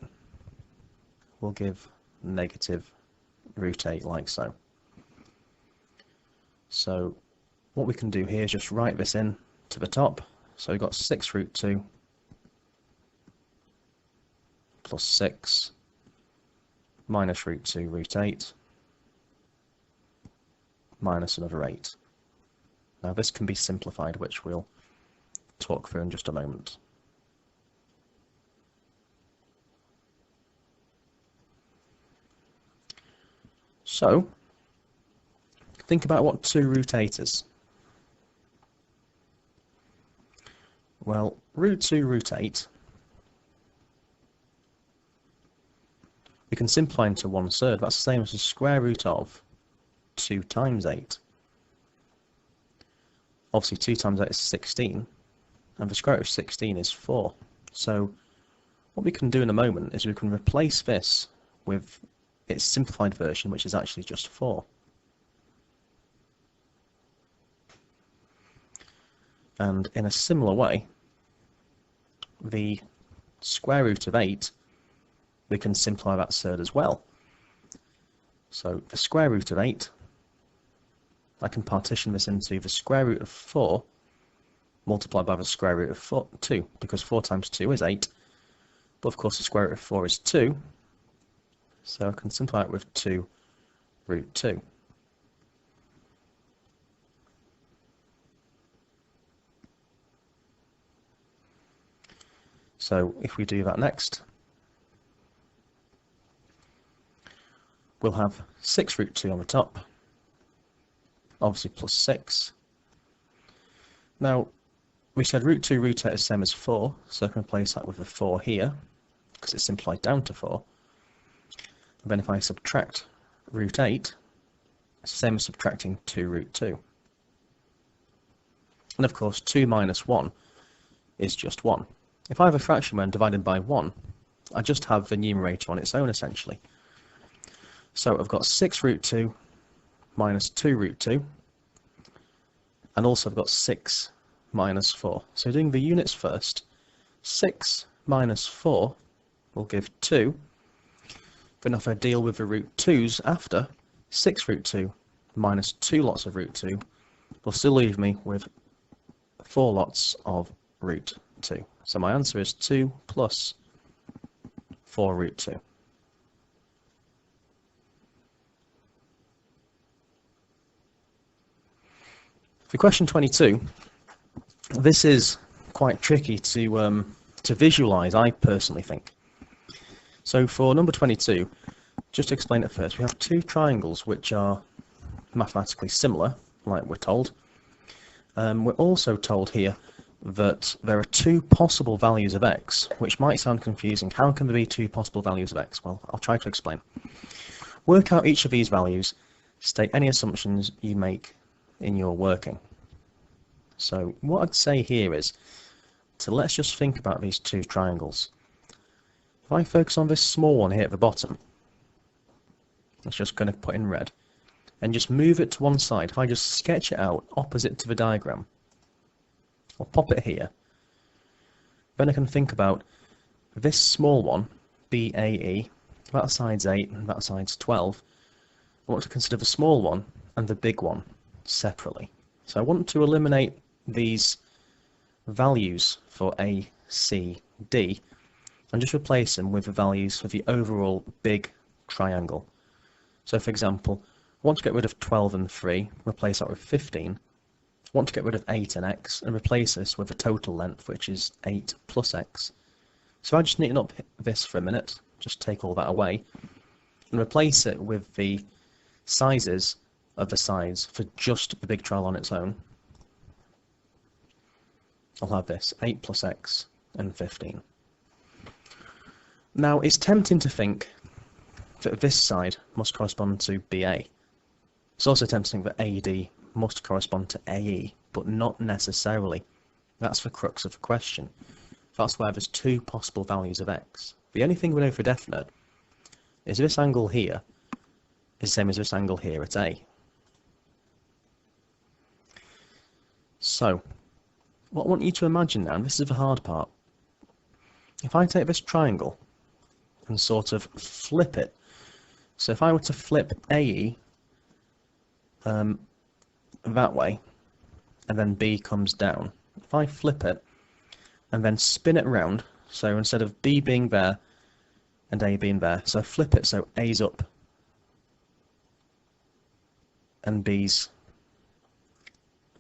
will give negative root 8 like so. So what we can do here is just write this in to the top. So we've got 6 root 2 plus 6 minus root 2 root 8 minus another 8. Now this can be simplified, which we'll talk through in just a moment. So think about what 2 root 8 is. Well, root 2 root 8, we can simplify into 1/3. That's the same as the square root of 2 times 8. Obviously 2 times 8 is 16, and the square root of 16 is 4. So what we can do in a moment is we can replace this with its simplified version, which is actually just 4. And in a similar way, the square root of 8, we can simplify that surd as well. So the square root of 8, I can partition this into the square root of 4 multiplied by the square root of 2, because 4 times 2 is 8, but of course the square root of 4 is 2, so I can simplify it with 2 root 2. So if we do that next, we'll have 6 root 2 on the top, obviously plus 6. Now, we said root 2 root 8 is the same as 4, so I can replace that with the 4 here, because it's simplified down to 4. Then if I subtract root 8, it's the same as subtracting 2 root 2. And of course 2 minus 1 is just 1. If I have a fraction when divided by 1, I just have the numerator on its own essentially. So I've got 6 root 2 minus 2 root 2, and also I've got 6 minus 4. So doing the units first, 6 minus 4 will give 2. Then if I deal with the root 2's after, 6 root 2 minus 2 lots of root 2 will still leave me with 4 lots of root 2. So my answer is 2 plus 4 root 2. For question 22, this is quite tricky to visualize, I personally think. So for number 22, just to explain it first, we have two triangles which are mathematically similar, like we're told. We're also told here that there are two possible values of x, which might sound confusing. How can there be two possible values of x? Well, I'll try to explain. Work out each of these values, state any assumptions you make in your working. So what I'd say here is, let's just think about these two triangles. If I focus on this small one here at the bottom, it's just going to put in red, and just move it to one side. If I just sketch it out opposite to the diagram, I'll pop it here. Then I can think about this small one, BAE, that side's 8 and that side's 12. I want to consider the small one and the big one separately. So I want to eliminate these values for A, C, D, and just replace them with the values for the overall big triangle. So for example, I want to get rid of 12 and 3, replace that with 15. I want to get rid of 8 and x, and replace this with a total length, which is 8 plus x. So I just neaten up this for a minute, just take all that away, and replace it with the sizes of the sides for just the big triangle on its own. I'll have this, 8 plus x and 15. Now it's tempting to think that this side must correspond to BA. It's also tempting that AD must correspond to AE, but not necessarily. That's the crux of the question. That's why there's two possible values of x. The only thing we know for definite is this angle here is the same as this angle here at A. So, what I want you to imagine now, and this is the hard part, if I take this triangle and sort of flip it, so if I were to flip AE that way, and then B comes down, if I flip it and then spin it around, so instead of B being there and A being there, so flip it so A's up and B's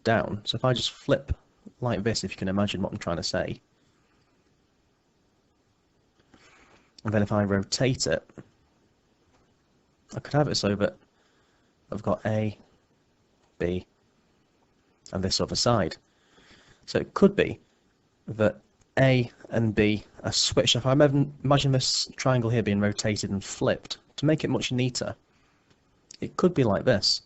down. So if I just flip like this, if you can imagine what I'm trying to say, and then if I rotate it, I could have it so that I've got A, B, and this other side. So it could be that A and B are switched. If I imagine this triangle here being rotated and flipped, to make it much neater, it could be like this.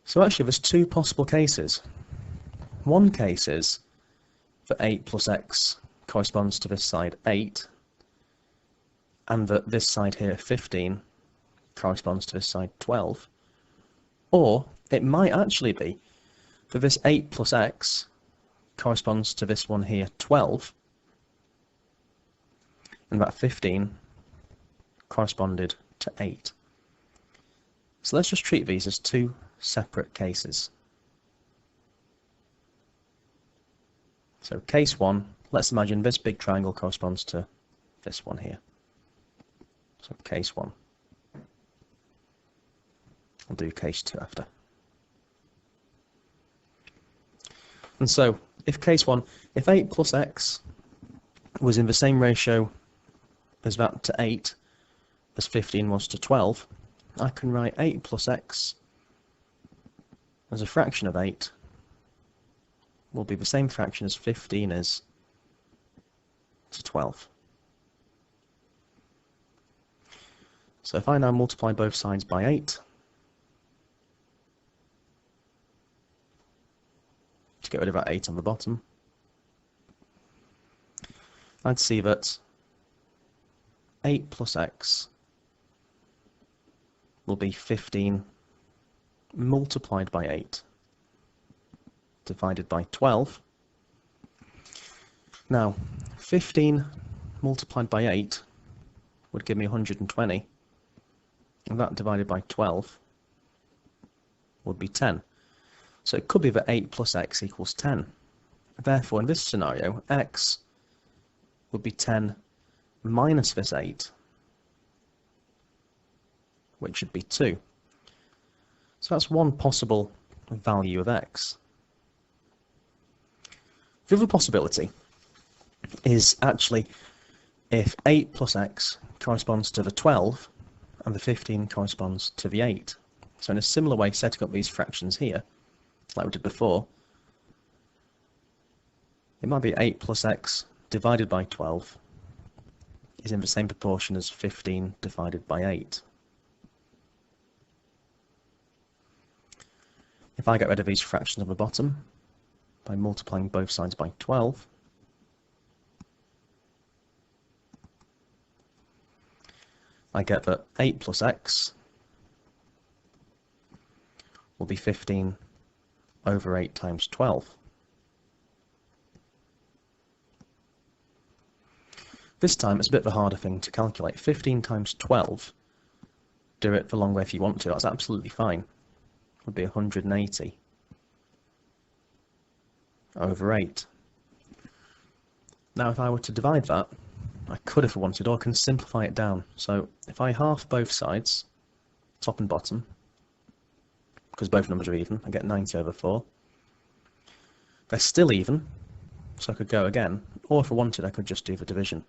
So actually there's two possible cases. One case is that 8 plus x corresponds to this side 8, and that this side here 15 corresponds to this side 12. Or it might actually be that this 8 plus x corresponds to this one here 12, and that 15 corresponded to 8. So let's just treat these as two separate cases. So case 1, let's imagine this big triangle corresponds to this one here. So case 1. I'll do case 2 after. And so, if case 1, if 8 plus x was in the same ratio as that to 8 as 15 was to 12, I can write 8 plus x as a fraction of 8 will be the same fraction as 15 is to 12. So if I now multiply both sides by 8, to get rid of that 8 on the bottom, I'd see that 8 plus x will be 15 multiplied by 8 divided by 12. Now, 15 multiplied by 8 would give me 120, and that divided by 12 would be 10. So it could be that 8 plus x equals 10. Therefore, in this scenario, x would be 10 minus this 8, which should be 2. So that's one possible value of x. The other possibility is actually if 8 plus x corresponds to the 12 and the 15 corresponds to the 8. So in a similar way, setting up these fractions here, like we did before, it might be 8 plus x divided by 12 is in the same proportion as 15 divided by 8. If I get rid of these fractions on the bottom by multiplying both sides by 12, I get that 8 plus x will be 15 over 8 times 12. This time it's a bit of a harder thing to calculate. 15 times 12, do it the long way if you want to, that's absolutely fine. Would be 180 over 8. Now if I were to divide that, I could if I wanted, or I can simplify it down. So if I half both sides, top and bottom, because both numbers are even, I get 90 over 4. They're still even, so I could go again, or if I wanted I could just do the division.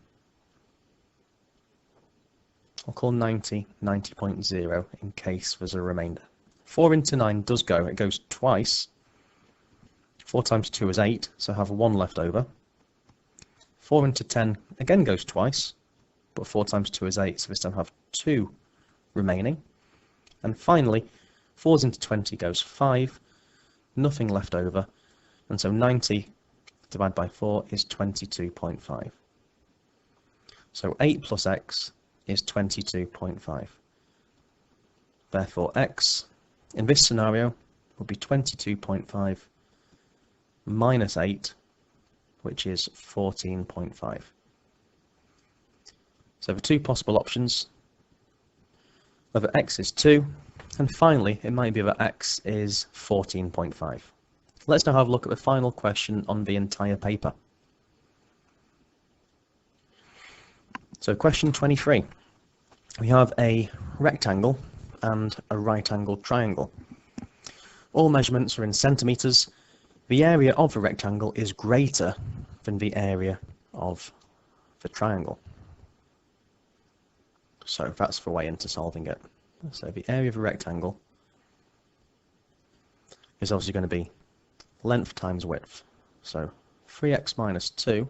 I'll call 90 90.0 in case there's a remainder. 4 into 9 does go, it goes twice. 4 times 2 is 8, so I have 1 left over. 4 into 10 again goes twice, but 4 times 2 is 8, so this time I have 2 remaining. And finally, 4 into 20 goes 5, nothing left over, and so 90 divided by 4 is 22.5. So 8 plus x is 22.5. Therefore x, in this scenario, would be 22.5 minus 8, which is 14.5. So the two possible options are that x is 2, and finally it might be that x is 14.5. Let's now have a look at the final question on the entire paper. So question 23. We have a rectangle and a right-angled triangle. All measurements are in centimetres. The area of the rectangle is greater than the area of the triangle. So that's the way into solving it. So the area of a rectangle is obviously going to be length times width. So 3x minus 2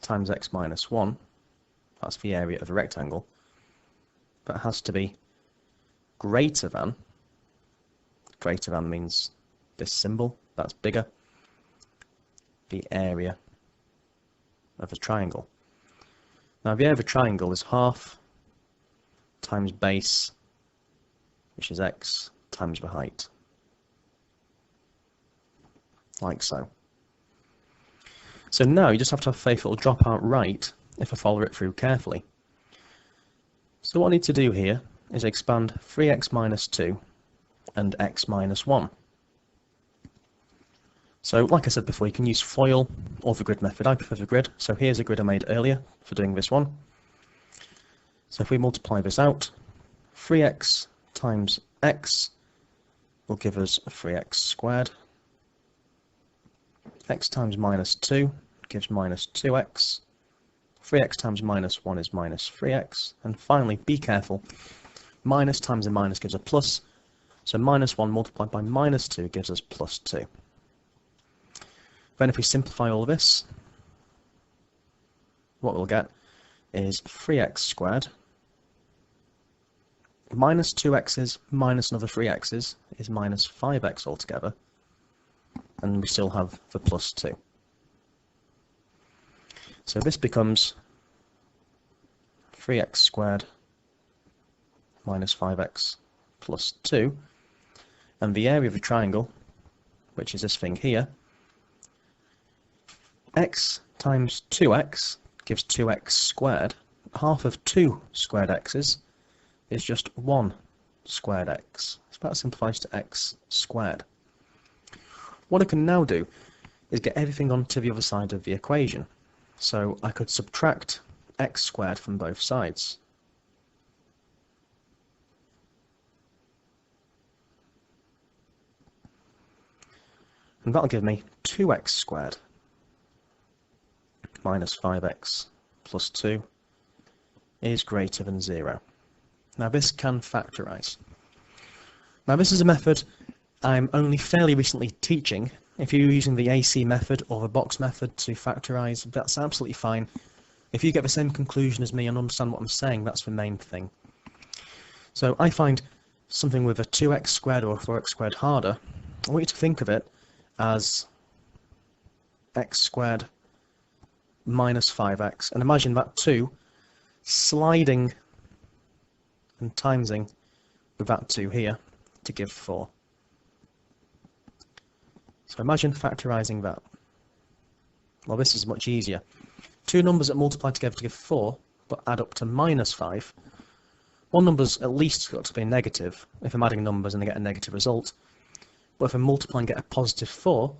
times x minus 1, that's the area of a rectangle, but it has to be greater than means this symbol, that's bigger, the area of a triangle. Now the area of a triangle is half times base, which is x, times the height, like so. So now you just have to have faith it'll drop out right if I follow it through carefully. So what I need to do here is expand 3x minus 2 and x minus 1. So like I said before, you can use FOIL or the grid method. I prefer the grid, so here's a grid I made earlier for doing this one. So if we multiply this out, 3x times x will give us 3x squared. X times minus 2 gives minus 2x. 3x times minus 1 is minus 3x. And finally, be careful, minus times a minus gives a plus. So minus 1 multiplied by minus 2 gives us plus 2. Then if we simplify all of this, what we'll get is 3x squared minus 2x's minus another 3x's is minus 5x altogether, and we still have the plus 2. So this becomes 3x squared minus 5x plus 2, and the area of the triangle, which is this thing here, x times 2x gives 2x squared. Half of 2 squared x's is just 1 squared x. So that simplifies to x squared. What I can now do is get everything onto the other side of the equation. So I could subtract x squared from both sides. And that'll give me 2x squared minus 5x plus 2 is greater than 0. Now this can factorise. Now this is a method I'm only fairly recently teaching. If you're using the AC method or the box method to factorise, that's absolutely fine. If you get the same conclusion as me and understand what I'm saying, that's the main thing. So I find something with a 2x squared or a 4x squared harder. I want you to think of it as x squared minus 5x, and imagine that 2 sliding and timesing with that 2 here to give 4. So imagine factorising that. Well, this is much easier. Two numbers that multiply together to give 4, but add up to minus 5. One number's at least got to be negative if I'm adding numbers and I get a negative result. But if I'm multiplying and get a positive 4,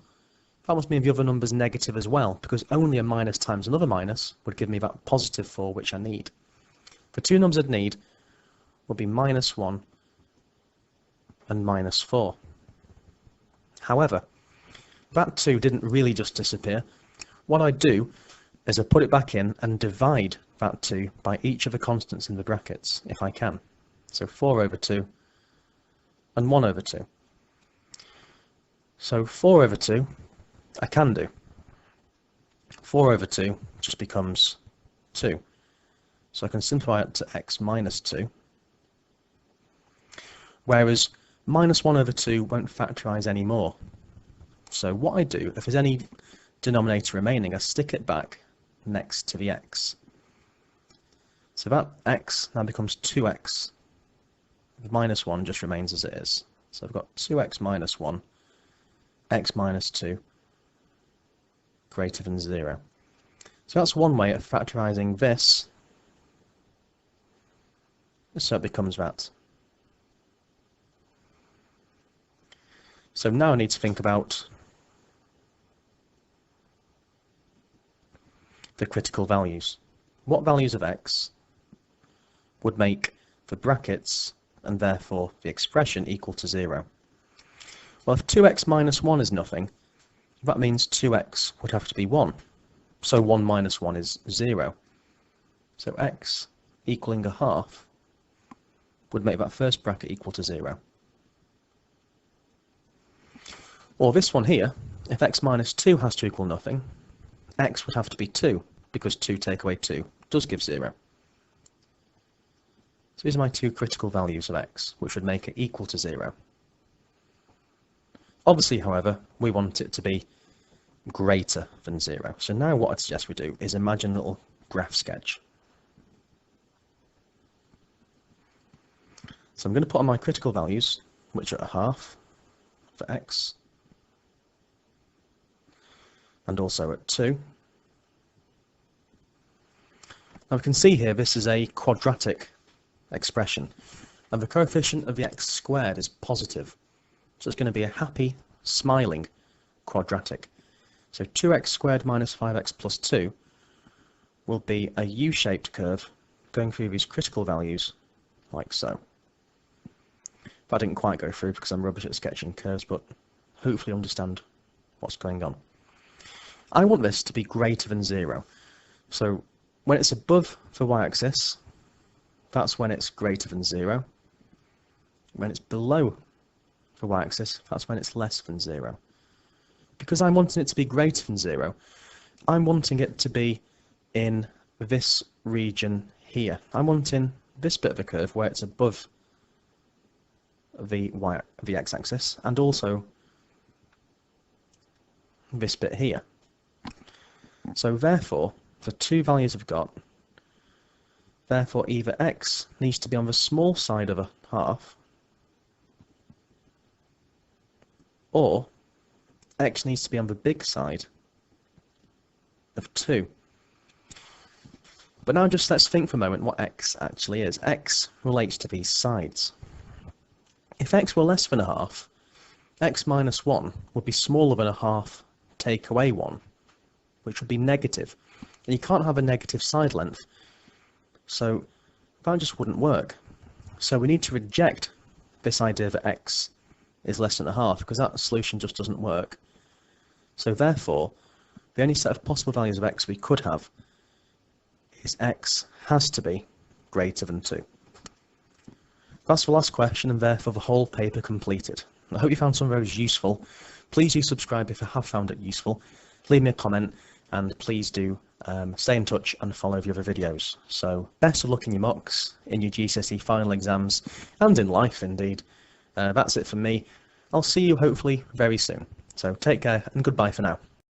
that must mean the other number's negative as well, because only a minus times another minus would give me that positive 4 which I need. The two numbers I'd need would be minus 1 and minus 4. However, that 2 didn't really just disappear. What I do is I put it back in and divide that 2 by each of the constants in the brackets, if I can. So 4 over 2 and 1 over 2. So 4 over 2 I can do. 4 over 2 just becomes 2. So I can simplify it to x minus 2. Whereas minus 1 over 2 won't factorise anymore. So what I do, if there's any denominator remaining, I stick it back next to the x. So that x now becomes 2x. The minus 1 just remains as it is. So I've got 2x minus 1, x minus 2, greater than 0. So that's one way of factorising this. So it becomes that. So now I need to think about the critical values. What values of x would make the brackets and therefore the expression equal to 0? Well, if 2x minus 1 is nothing, that means 2x would have to be 1. So 1 minus 1 is 0. So x equaling a half would make that first bracket equal to 0. Or this one here, if x minus 2 has to equal nothing, x would have to be 2, because 2 take away 2 does give 0. So these are my two critical values of x, which would make it equal to 0. Obviously, however, we want it to be greater than 0. So now what I'd suggest we do is imagine a little graph sketch. So I'm going to put on my critical values, which are a half for x, and also at 2. Now we can see here this is a quadratic expression, and the coefficient of the x squared is positive. So it's going to be a happy, smiling quadratic. So 2x squared minus 5x plus 2 will be a U-shaped curve going through these critical values like so. That didn't quite go through because I'm rubbish at sketching curves, but hopefully you understand what's going on. I want this to be greater than 0. So when it's above the y-axis, that's when it's greater than 0. When it's below the y-axis, that's when it's less than 0. Because I'm wanting it to be greater than 0, I'm wanting it to be in this region here. I'm wanting this bit of a curve where it's above the x-axis, and also this bit here. So therefore, the two values I've got, therefore either x needs to be on the small side of a half, or x needs to be on the big side of 2. But now just let's think for a moment what x actually is. X relates to these sides. If x were less than a half, x minus 1 would be smaller than a half take away 1, which would be negative. And you can't have a negative side length, so that just wouldn't work. So we need to reject this idea that x is less than a half, because that solution just doesn't work. So therefore, the only set of possible values of x we could have is x has to be greater than 2. That's the last question, and therefore the whole paper completed. I hope you found some of those useful. Please do subscribe if you have found it useful. Leave me a comment, and please do stay in touch and follow the other videos. So best of luck in your mocks, in your GCSE final exams, and in life indeed. That's it from me. I'll see you hopefully very soon. So take care and goodbye for now.